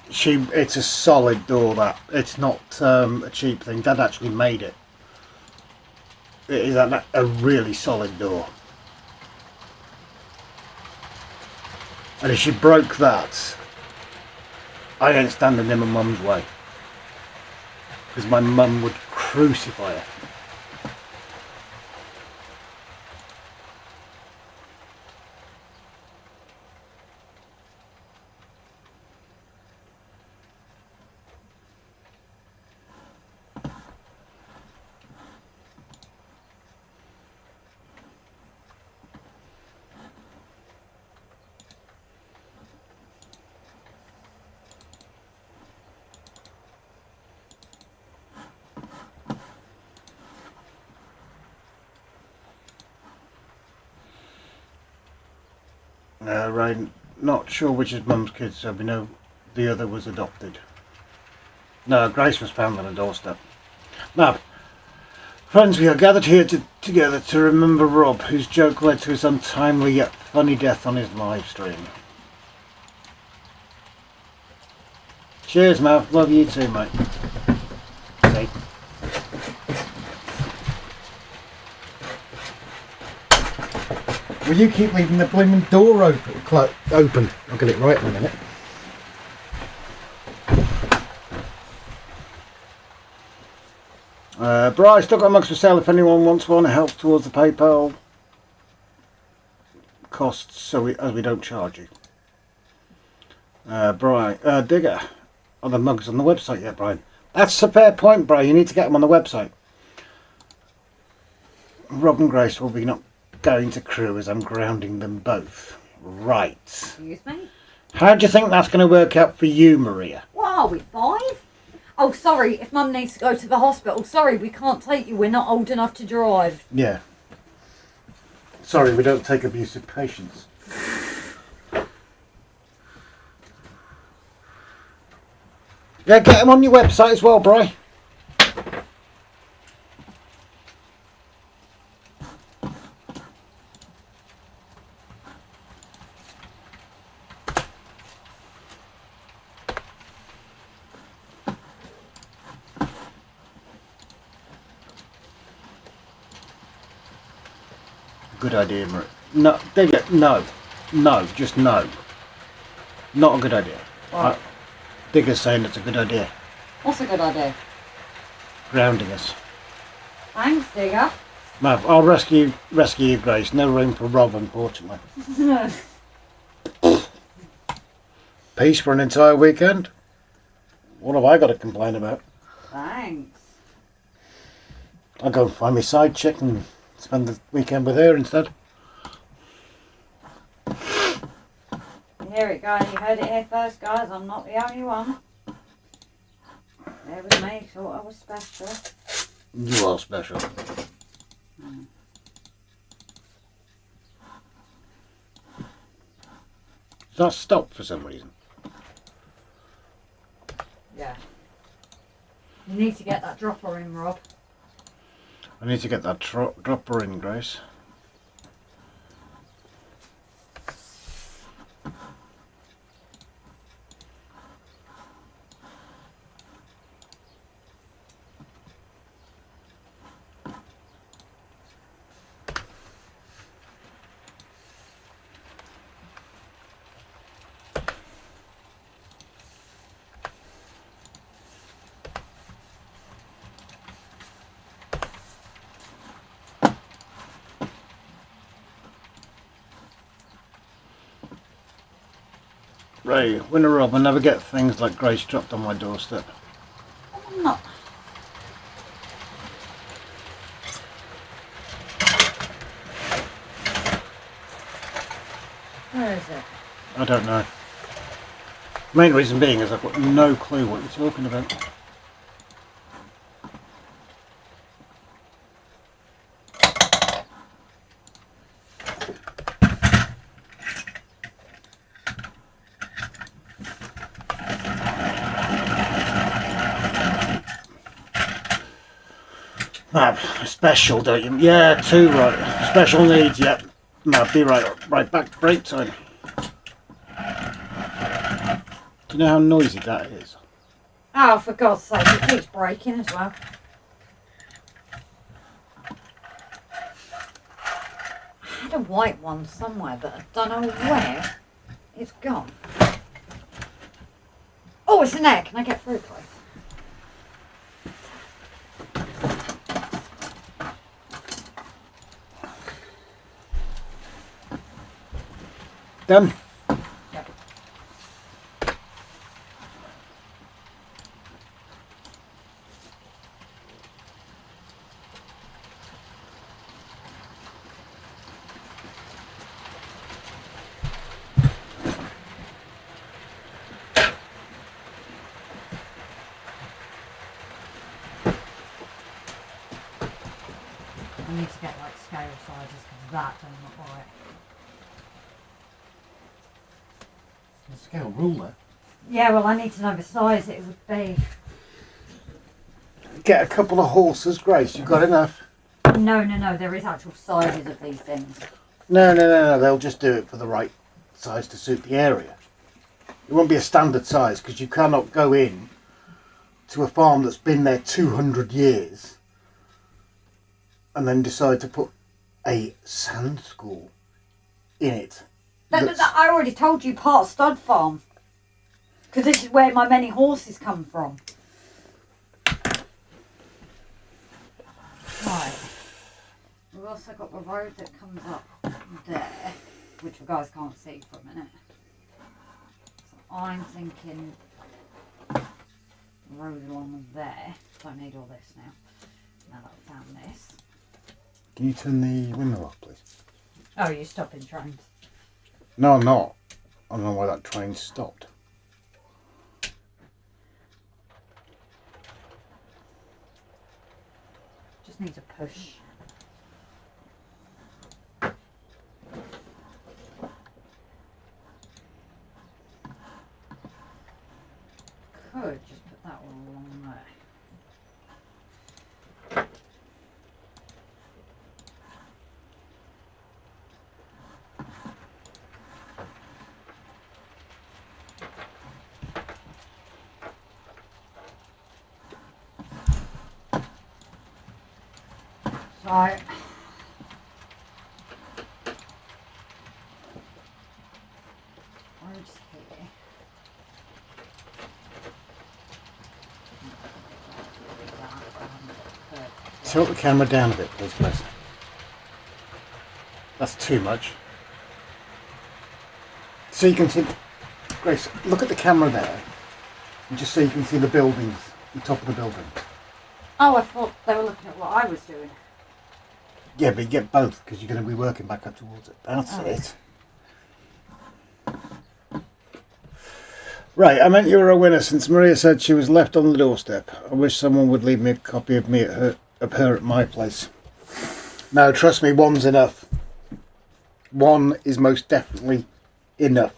it's a solid door, that. It's not a cheap thing. Dad actually made it. It is a really solid door. And if she broke that, I ain't standing in my mum's way. Because my mum would crucify her. Right, not sure which is mum's kids, so we know the other was adopted. No, Grace was found on a doorstep. Now, friends, we are gathered here together to remember Rob, whose joke led to his untimely yet funny death on his live stream. Cheers, Mav. Love you too, mate. See? Will you keep leaving the blooming door open? I'll get it right in a minute. Bryce, still got mugs for sale if anyone wants one. It helps towards the PayPal costs, so as we don't charge you. Brian, Digger, are the mugs on the website yet, Brian? That's a fair point, Brian. You need to get them on the website. Rob and Grace will be not going to crew as I'm grounding them both. Right. Excuse me? How do you think that's going to work out for you, Maria? What are we, 5? Oh, sorry, if Mum needs to go to the hospital. Sorry, we can't take you. We're not old enough to drive. Yeah. Sorry, we don't take abusive patients. Yeah, get them on your website as well, Bri. Good idea, Maria. No, David, no. No, just no. Not a good idea. What? Digger's saying it's a good idea. What's a good idea? Grounding us. Thanks, Digger. Mav, I'll rescue you, Grace. No room for Rob, unfortunately. Peace for an entire weekend. What have I got to complain about? Thanks. I'll go and find my side chick and spend the weekend with her instead. Here it goes. You heard it here first, guys. I'm not the only one. There was me. Thought I was special. You are special. Does that stop for some reason? Yeah. You need to get that dropper in, Rob. I need to get that dropper in, Grace. Ray, winner Rob, I never get things like Grace dropped on my doorstep. I'm not. Where is it? I don't know. Main reason being is I've got no clue what you're talking about. Special, don't you? Yeah, 2, right. Special needs, yep. No, be right back. Break time. Do you know how noisy that is? Oh, for God's sake, it keeps breaking as well. a white one somewhere, but I don't know where it's gone. Oh, it's in there. Can I get through, please? Done. Yep. I need to get like scale sizes because that doesn't look right. The scale ruler. Yeah, well, I need to know the size it would be. Get a couple of horses, Grace. You've got enough. No. There is actual sizes of these things. No. They'll just do it for the right size to suit the area. It won't be a standard size because you cannot go in to a farm that's been there 200 years and then decide to put a sand school in it. I already told you part stud farm. Because this is where my many horses come from. Right. We've also got the road that comes up there, which you guys can't see for a minute. So I'm thinking road along there. Don't need all this now. Now that I've found this. Can you turn the window off, please? Oh, you're stopping trains. No, I'm not. I don't know why that train stopped. Just needs a push. Could just put that one along there. Right. Roads here. Tilt the camera down a bit, please, Grace. That's too much. So you can see, Grace, look at the camera there. And just so you can see the buildings, the top of the building. Oh, I thought they were looking at what I was doing. Yeah, but you get both because you're going to be working back up towards it. That's it. Right, I meant you were a winner since Maria said she was left on the doorstep. I wish someone would leave me a copy of her at my place. No, trust me, one's enough. One is most definitely enough.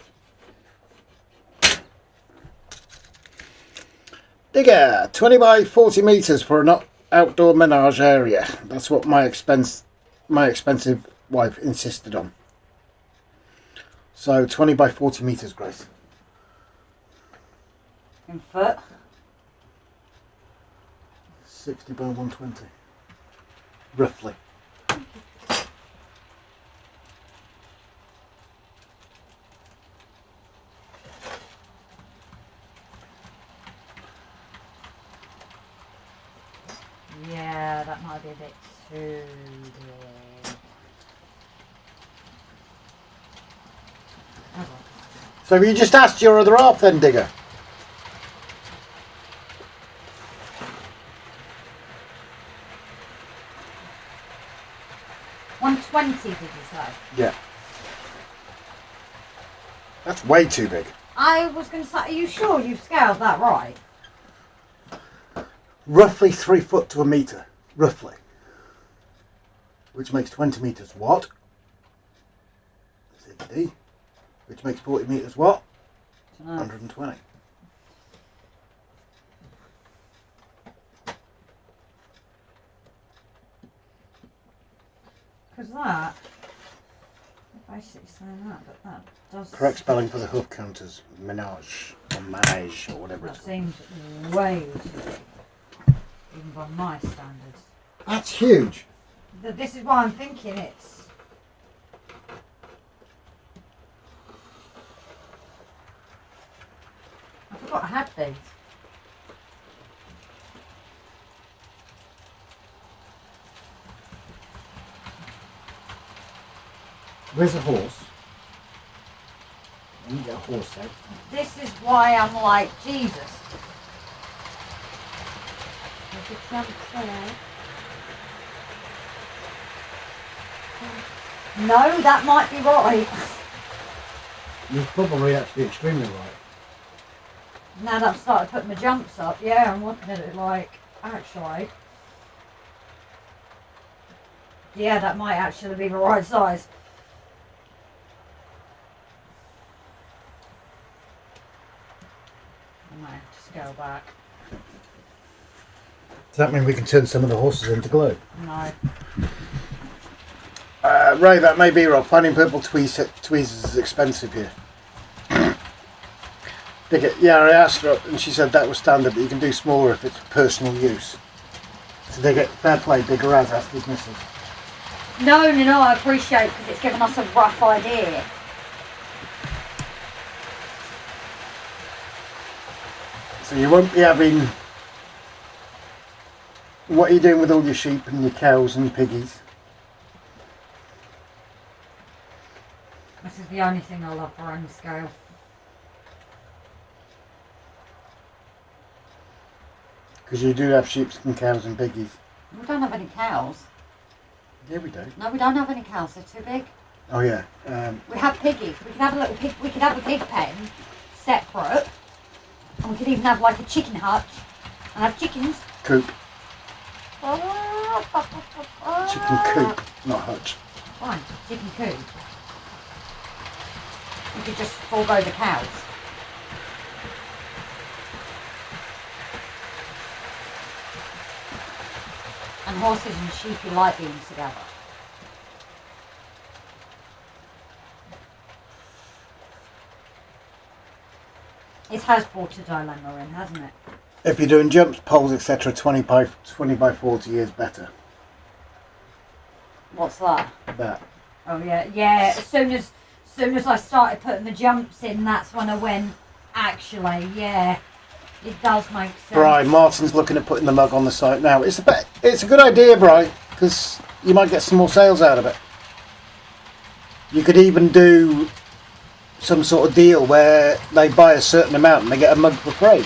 Digger, 20 by 40 metres for an outdoor menage area. That's what my expensive wife insisted on. So 20 by 40 metres, Grace. In foot? 60 by 120. Roughly. Yeah, that might be a bit too big. Oh, well. So have you just asked your other half then, Digger? $120, did you say? Yeah. That's way too big. I was going to say, are you sure you've scaled that right? Roughly 3 foot to a metre. Roughly. Which makes 20 metres what? 60. Which makes 40 metres what? 120. Because that, basically saying that, but that does... Correct spelling for the hoof counters. Menage. Or manage, or whatever That it's called. seems way too big, even by my standards. That's huge. This is why I'm thinking it's thought I had these. Where's the horse? Let me get a horse out. This is why I'm like, Jesus. There's a jump there. No, that might be right. You're probably actually extremely right. Now that I've started putting my jumps up, yeah, I'm looking at it like, actually. Yeah, that might actually be the right size. I might have to scale back. Does that mean we can turn some of the horses into glue? No. Ray, that may be right. Finding purple tweezers is expensive here. Yeah, I asked her and she said that was standard, but you can do smaller if it's for personal use. So they get fair play, bigger as asked his missus. No, I appreciate it because it's given us a rough idea. So you won't be having... What are you doing with all your sheep and your cows and your piggies? This is the only thing I love for end scale. Because you do have sheep and cows and piggies. We don't have any cows. Yeah, we do. No, we don't have any cows. They're too big. Oh yeah. We have piggies. We could have a little pig. We could have a pig pen separate, and we could even have like a chicken hutch and have chickens. Coop. Chicken coop, not hutch. Fine, chicken coop. We could just forego the cows. And horses and sheep you like being together. It has brought a dilemma in, hasn't it? If you're doing jumps, poles, etc., 20 by 40 is better. What's that? That. Oh yeah. As soon as I started putting the jumps in, that's when I went. Actually, yeah, it does make sense. Brian, Martin's looking at putting the mug on the site now. It's a good idea, Brian, because you might get some more sales out of it. You could even do some sort of deal where they buy a certain amount and they get a mug for free.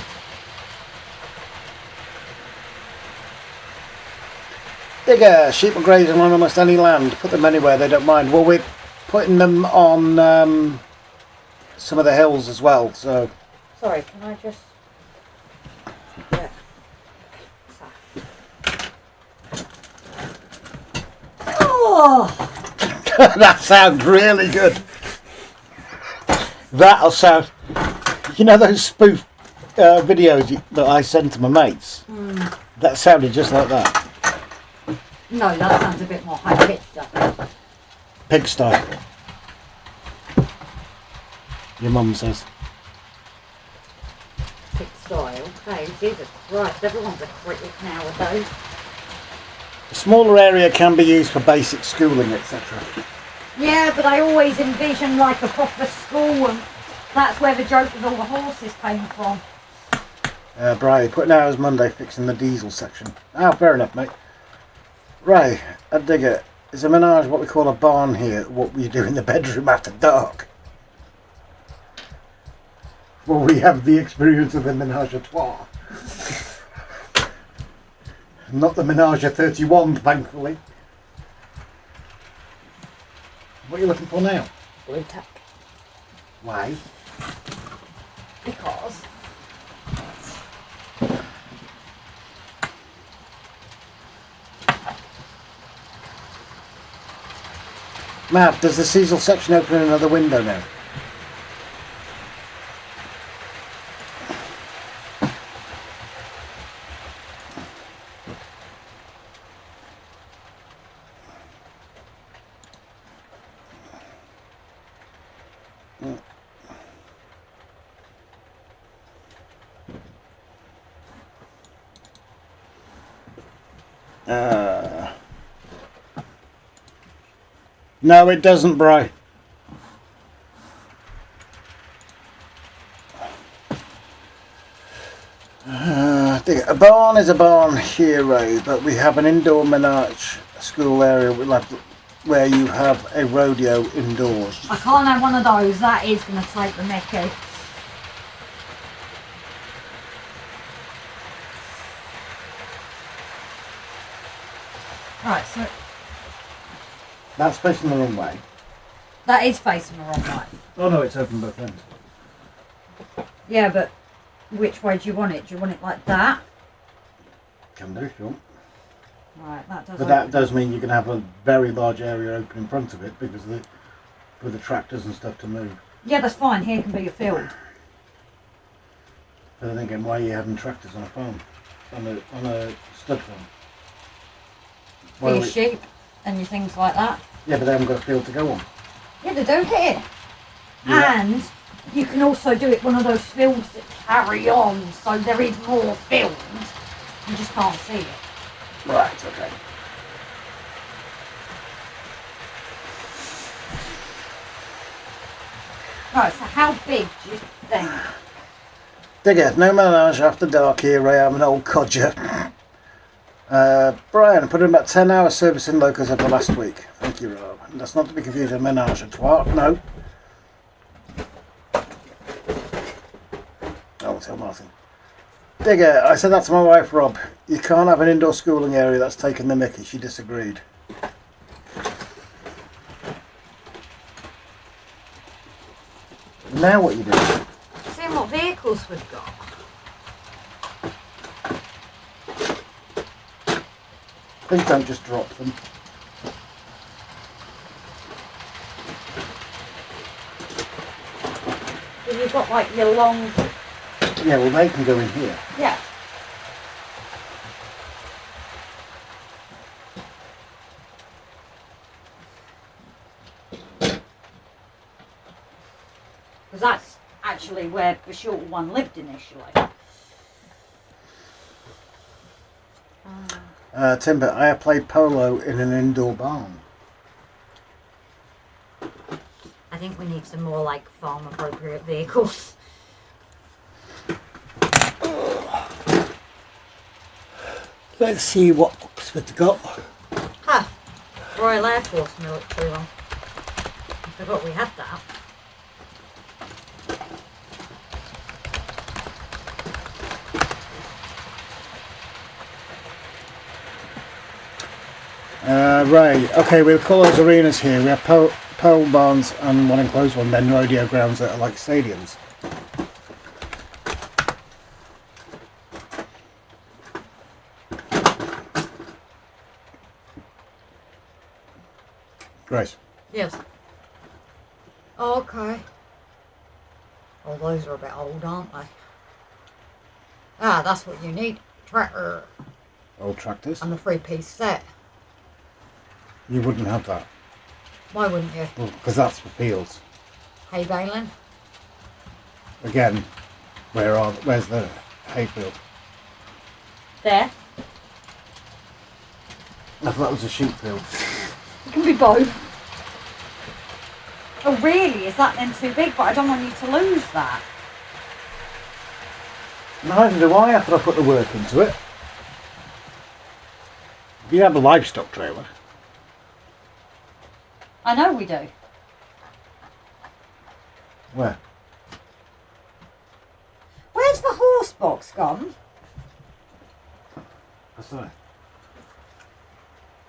Digger, sheep are grazing on almost any land. Put them anywhere, they don't mind. Well, we're putting them on some of the hills as well, so... Sorry, can I just... Yeah. Oh! That sounds really good. That'll sound... You know those spoof videos that I sent to my mates? Mm. That sounded just like that. No, that sounds a bit more high-pitched, I think. Pigsty. Your mum says. Pigsty, okay. Jesus Christ, everyone's a critic nowadays. A smaller area can be used for basic schooling, etc. Yeah, but I always envision like a proper school, and that's where the joke with all the horses came from. Brian, putting hours Monday fixing the diesel section. Oh, fair enough, mate. Ray, a digger. Is a menage what we call a barn here? What we do in the bedroom after dark? Well, we have the experience of the menage a trois. Not the menage a 31, thankfully. What are you looking for now? Blue tack. Why? Because... Matt, does the Cecil section open in another window now? No, it doesn't, Bri. A barn is a barn hero, but we have an indoor menage school area where you have a rodeo indoors. I can't have one of those. That is going to take the mickey. Right, so That's facing the wrong way. that is facing the wrong way. Oh no, it's open both ends. Yeah, but which way do you want it? Do you want it like that? Can do if you want. Right, that does. But that does mean you can have a very large area open in front of it because with the tractors and stuff to move. Yeah, that's fine. Here can be a field. But then again, why are you having tractors on a farm? On a stud farm? For your sheep and your things like that. Yeah, but they haven't got a field to go on. Yeah, they do here. Yeah. And you can also do it one of those fields that carry on, so there is more field. You just can't see it. Right, okay. Right, so how big do you think? Digger, no menage after dark here. I am an old codger. Brian, I put in about 10 hours servicing locals over last week. Thank you, Rob. That's not to be confused with menage a trois. No. I will tell Martin. Digger, I said that to my wife, Rob. You can't have an indoor schooling area that's taken the mickey. She disagreed. Now what you doing? Seeing what vehicles we've got. Please don't just drop them. So you've got like your long... Yeah, well they can go in here. Yeah. Because that's actually where the short one lived initially. Timber, I have played polo in an indoor barn. I think we need some more like farm appropriate vehicles. Let's see what Oxford's got. Huh. Royal Air Force military one. I forgot we had that. Right, okay, we'll call those arenas here. We have pole barns and one enclosed one, then rodeo grounds that are like stadiums. Grace. Yes. Okay. Oh, those are a bit old, aren't they? Ah, that's what you need. Tractor Old tractors. and the 3-piece set. You wouldn't have that. Why wouldn't you? Well, because that's for fields. Hay baling? Again, where's the hayfield? There. I thought that was a sheep field. It can be both. Oh, really? Is that then too big? But I don't want you to lose that. Neither do I after I put the work into it. You have a livestock trailer. I know we do. Where? Where's the horse box gone? What's that?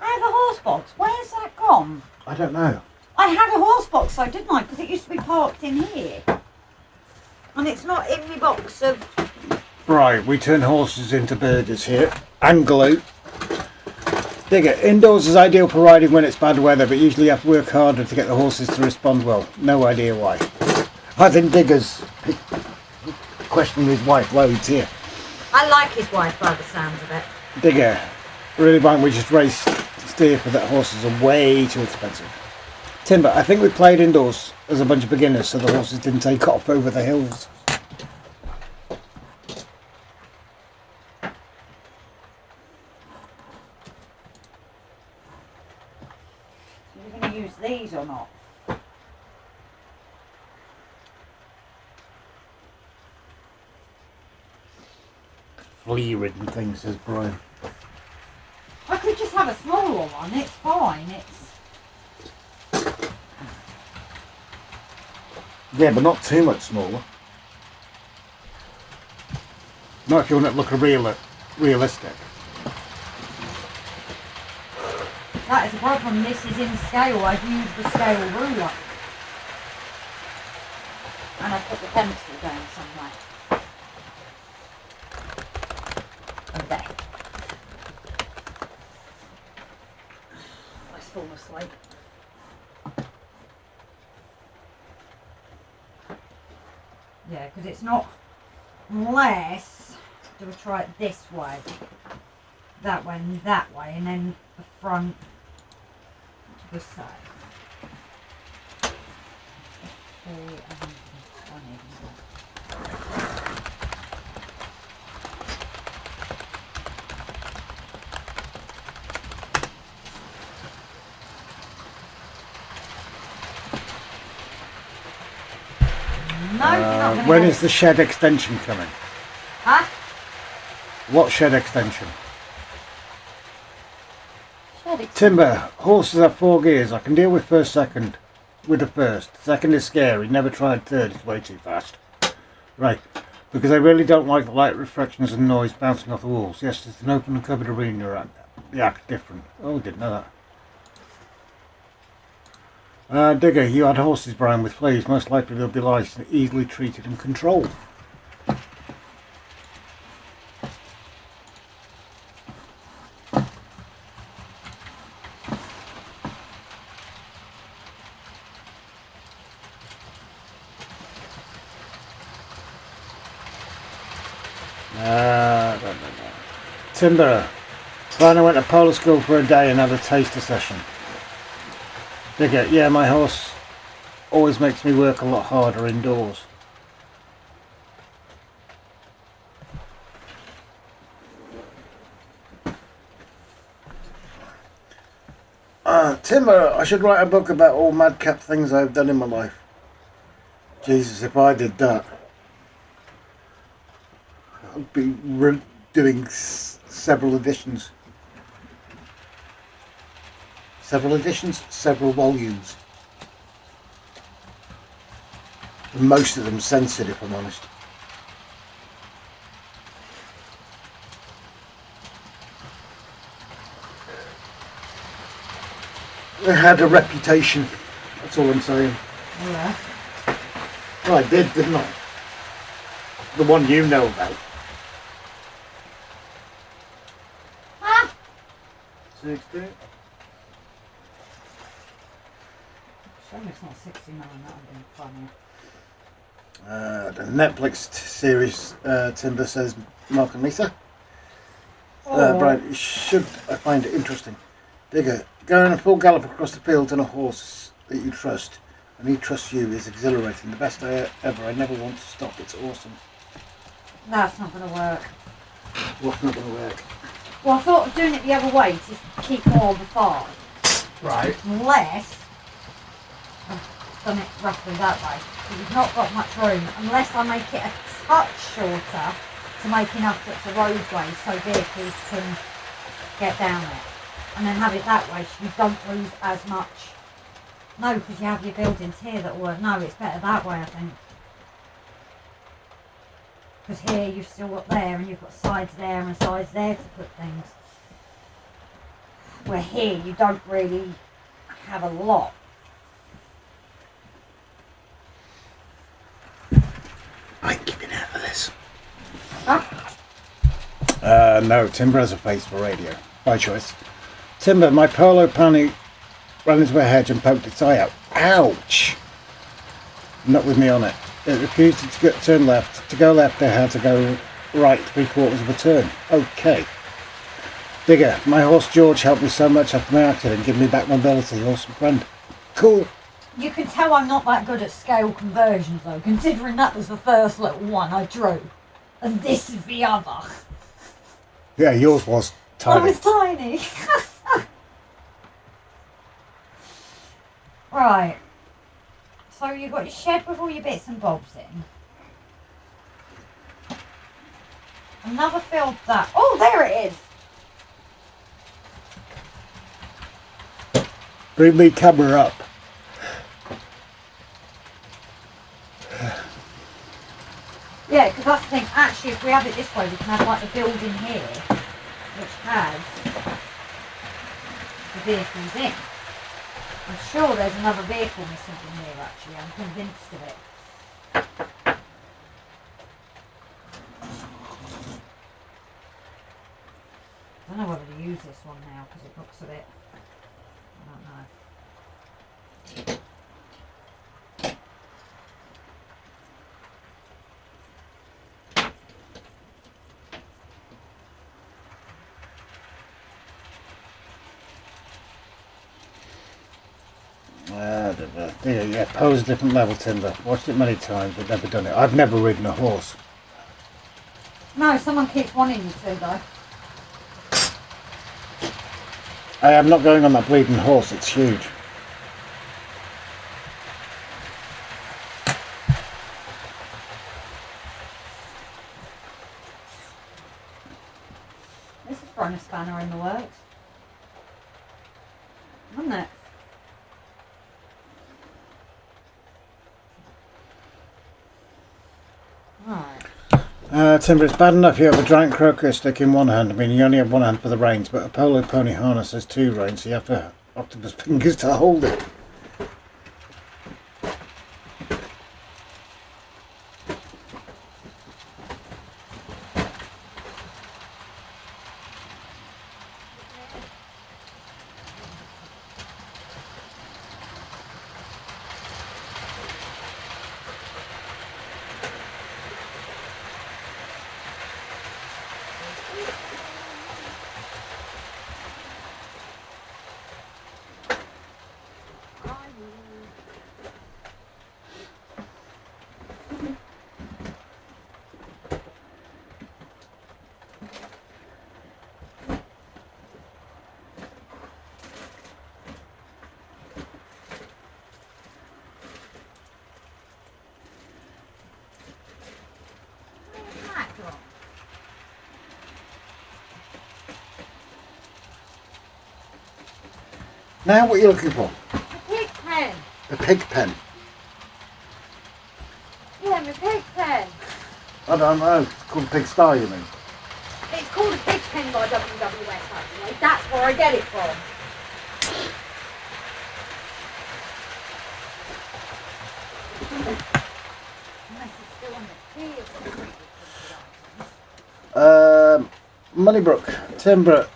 I have a horse box. Where's that gone? I don't know. I had a horse box though, didn't I? Because it used to be parked in here. And it's not in the box of... Right, we turn horses into burgers here. And glue. Digger, indoors is ideal for riding when it's bad weather, but usually you have to work harder to get the horses to respond well. No idea why. I think Digger's questioning his wife loads here. I like his wife by the sounds of it. Digger, really why don't we just race steer for that horses are way too expensive. Timber, I think we played indoors as a bunch of beginners so the horses didn't take off over the hills. Are you going to use these or not? flea-ridden thing, says Brian. I could just have a smaller one, it's fine. Yeah, but not too much smaller. Not if you want it to look realistic. That is the problem, this is in scale. I've used the scale ruler. And I've put the pencil down somewhere. Okay. Let's fall asleep. Yeah, because it's not, unless, do we try it this way, that way and that way, and then the front to the side. 320. No, you're not gonna When go. is the shed extension coming? Huh? What shed extension? Shed extension. Timber, horses have 4 gears. I can deal with first, second. With the first. Second is scary. Never tried third. It's way too fast. Right. Because I really don't like the light reflections and noise bouncing off the walls. Yes, it's an open and covered arena. The act different. Oh, didn't know that. Digger, you had horses, Brian, with fleas. Most likely they'll be lice and easily treated and controlled. Timber. Brian, I went to polo school for a day and had a taster session. Digger, yeah, my horse always makes me work a lot harder indoors. Timber, I should write a book about all madcap things I've done in my life. Jesus, if I did that, I'd be doing several editions. Several editions, several volumes. And most of them censored, if I'm honest. I had a reputation, that's all I'm saying. Yeah. Well, I did, didn't I? The one you know about. Ah! 60. Shame it's not 69, that would have been funny. The Netflix series, Timber says, Mark and Lisa. Oh. Brian, I find it interesting. Digger, going a full gallop across the fields on a horse that you trust, and he trusts you, is exhilarating. The best day ever. I never want to stop. It's awesome. That's not going to work. What's not going to work? Well, I thought of doing it the other way to keep more of the farm. Right. Unless I've done it roughly that way. Because you've not got much room. Unless I make it a touch shorter to make enough that's a roadway so vehicles can get down it. And then have it that way so you don't lose as much. No, because you have your buildings here that work. No, it's better that way, I think. Because here you've still got there and you've got sides there and sides there to put things. Where here you don't really have a lot. I'm keeping out of this. Huh? No, Timber has a face for radio. By choice. Timber, my polo pony ran into a hedge and poked its eye out. Ouch! Not with me on it. It refused to turn left. To go left, they had to go right 3/4 of a turn. Okay. Digger, my horse George helped me so much after my accident, give me back mobility. Awesome friend. Cool. You can tell I'm not that good at scale conversions though, considering that was the first little one I drew. And this is the other. Yeah, yours was tiny. I was tiny. Right. So you've got your shed with all your bits and bobs in. never filled that. Oh, there it is. Bring me camera up. Yeah, because that's the thing. Actually, if we have it this way, we can have like a building here, which has the vehicles in. I'm sure there's another vehicle missing from here, actually. I'm convinced of it. I don't know whether to use this one now because it looks a bit... I don't know. Yeah, pose different level timber. Watched it many times, but never done it. I've never ridden a horse. No, someone keeps wanting you to, though. I am not going on that bleeding horse, it's huge. This is throwing a spanner in the works. Isn't it? Right. Timber, it's bad enough you have a giant crocus stick in one hand. I mean, you only have one hand for the reins, but a polo pony harness has two reins, so you have to octopus fingers to hold it. Now what are you looking for? The pig pen. A pig pen. Yeah, my pig pen. I don't know. It's called Pig Star, you mean? It's called a pig pen by WWF, actually. That's where I get it from. Unless it's still on the key. Moneybrook, timber.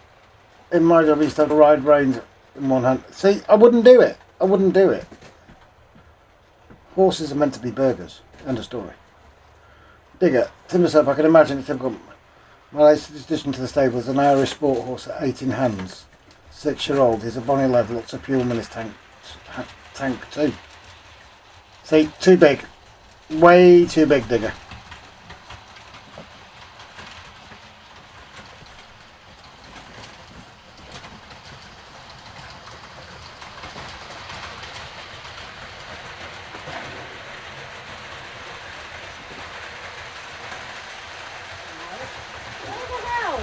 In my job, I used to have a ride reins in one hand. See, I wouldn't do it. I wouldn't do it. Horses are meant to be burgers. End of story. Digger, timber stuff. I can imagine it's typical. My latest addition to the stable is an Irish sport horse at 18 hands. 6-year-old. He's a bonny level. Lots of fuel in his tank too. See, too big. Way too big, Digger.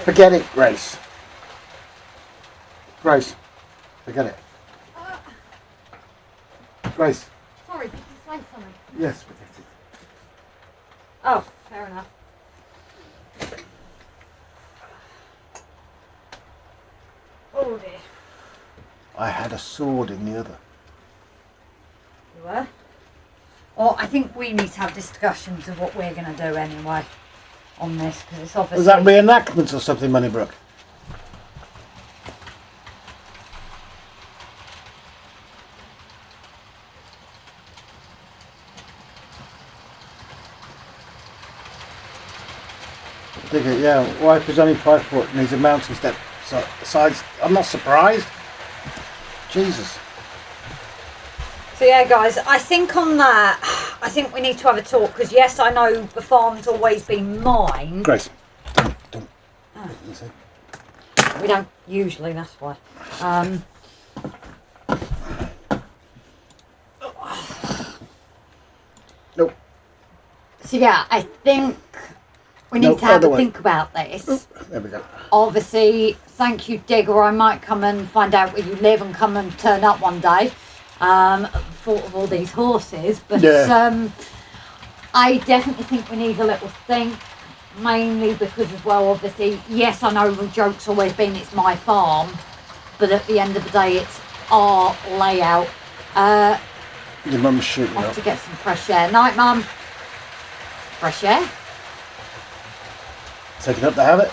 Forget it, Grace. Grace, forget it. Grace. Sorry, did you say something? Yes, forget it. Oh, fair enough. Oh dear. I had a sword in the other. You were? Well, I think we need to have discussions of what we're going to do anyway on this, because it's obviously... Was that reenactment or something, Moneybrook? Digger, yeah, wife is only 5 foot and he's a mountain step size. I'm not surprised. Jesus. So yeah, guys, I think on that, I think we need to have a talk, because yes, I know the farm's always been mine. Grace, don't. Oh. We don't usually, that's why. Nope. So yeah, I think We need to have a think about this. There we go. Obviously, thank you, Digger. I might come and find out where you live and come and turn up one day. Thought of all these horses, but I definitely think we need a little think. Mainly because as well, obviously, yes, I know the joke's always been it's my farm, but at the end of the day, it's our layout. Your mum's shooting Off up. to get some fresh air. Night, Mum. Fresh air. Taking up the habit.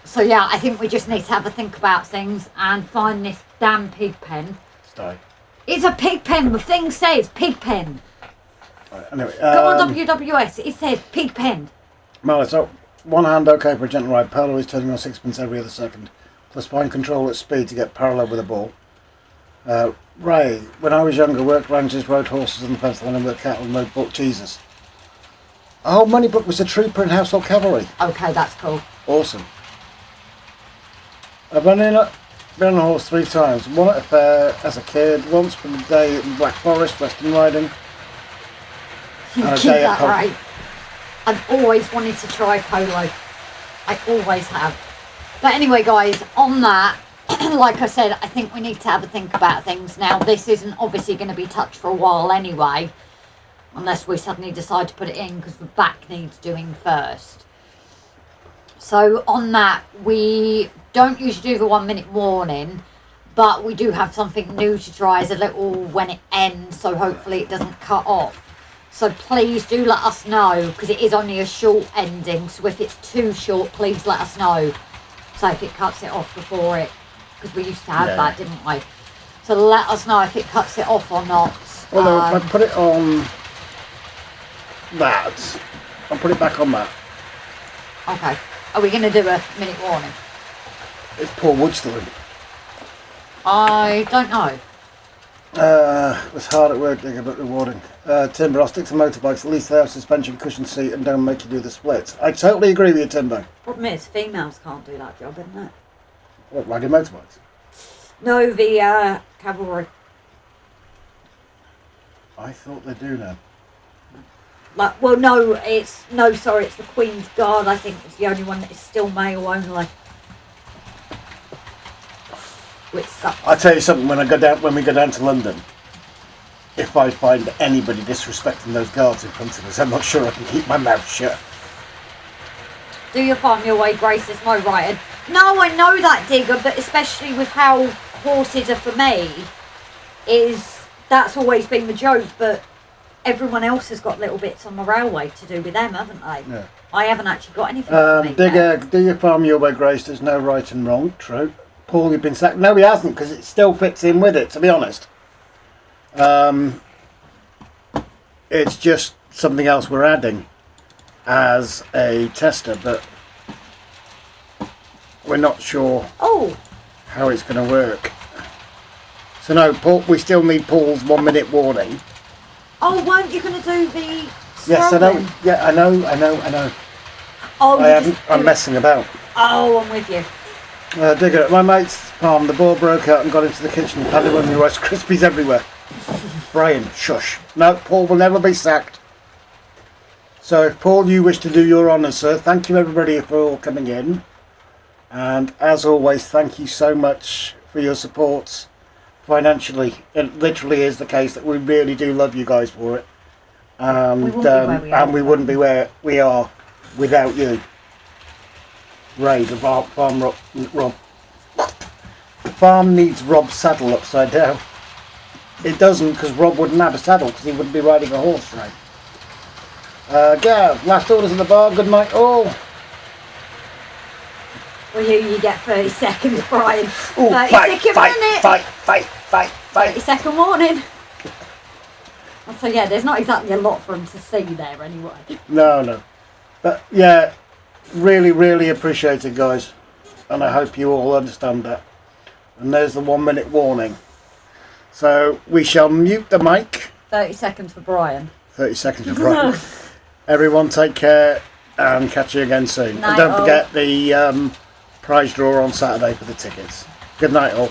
So yeah, I think we just need to have a think about things and find this damn pig pen. Stay. It's a pig pen. The thing says pig pen. Right, anyway, Go on WWS. It says pig pen. Well, so one hand okay for a gentle ride. Polo is turning on sixpence every other second. Plus fine control at speed to get parallel with the ball. Ray, when I was younger, worked ranches, rode horses on the fence line and worked cattle and rode buck cheeses. Oh, Moneybrook was a trooper in household cavalry. Okay, that's cool. Awesome. I've been on a horse 3 times. One at a fair as a kid, once for the day in Black Forest, Western riding. You And a keep day at that right. I've always wanted to try polo. I always have. But anyway, guys, on that, like I said, I think we need to have a think about things. Now, this isn't obviously going to be touched for a while anyway, unless we suddenly decide to put it in because the back needs doing first. So on that, we don't usually do the 1 minute warning, but we do have something new to try as a little when it ends, so hopefully it doesn't cut off. So please do let us know, because it is only a short ending, so if it's too short, please let us know. So if it cuts it off before it, because we used to have that, didn't we? So let us know if it cuts it off or not. Well, if I put it on that, I'll put it back on that. Okay. Are we going to do a minute warning? It's Paul Wood still in. I don't know. It was hard at work, Digger, but rewarding. Timber, I'll stick to motorbikes. At least they have suspension, cushion seat, and don't make you do the splits. I totally agree with you, Timber. Problem is, females can't do that job, isn't it? What, riding motorbikes? No, the cavalry. I thought they do now. Like, well, no, it's the Queen's Guard. I think it's the only one that is still male only. Which sucks. I'll tell you something, when we go down to London, if I find anybody disrespecting those guards in front of us, I'm not sure I can keep my mouth shut. Do you farm your way, Grace? There's no writing. No, I know that, Digger, but especially with how horses are for me, that's always been the joke, but everyone else has got little bits on the railway to do with them, haven't they? Yeah. I haven't actually got anything for me. Digger, do you farm your way, Grace? There's no right and wrong. True. Paul, you've been sacked. No, he hasn't, because it still fits in with it, to be honest. It's just something else we're adding as a tester, but we're not sure how it's going to work. So no, Paul, we still need Paul's 1 minute warning. Oh, weren't you going to do the Yes, I know. scrolling? Yeah, I know. Oh, I haven't. I'm messing about. Oh, I'm with you. Digger, at my mate's farm, the ball broke out and got into the kitchen and had one of the Rice Krispies everywhere. Brian, shush. No, Paul will never be sacked. So if Paul, you wish to do your honours, sir, thank you everybody for all coming in. And as always, thank you so much for your support financially. It literally is the case that we really do love you guys for it. And we wouldn't be where we are without you. Ray, the farm Rob. The farm needs Rob's saddle upside down. It doesn't, because Rob wouldn't have a saddle, because he wouldn't be riding a horse, Ray. Gav, last orders in the bar. Good night, all. Well, you get 30 seconds, Brian. Ooh, 30 minute. Fight. 30-second warning. So yeah, there's not exactly a lot for him to see there anyway. No. But yeah, really appreciate it, guys. And I hope you all understand that. And there's the 1 minute warning. So we shall mute the mic. 30 seconds for Brian. 30 seconds for Brian. Everyone take care and catch you again soon. Night And don't all. forget the prize draw on Saturday for the tickets. Good night all.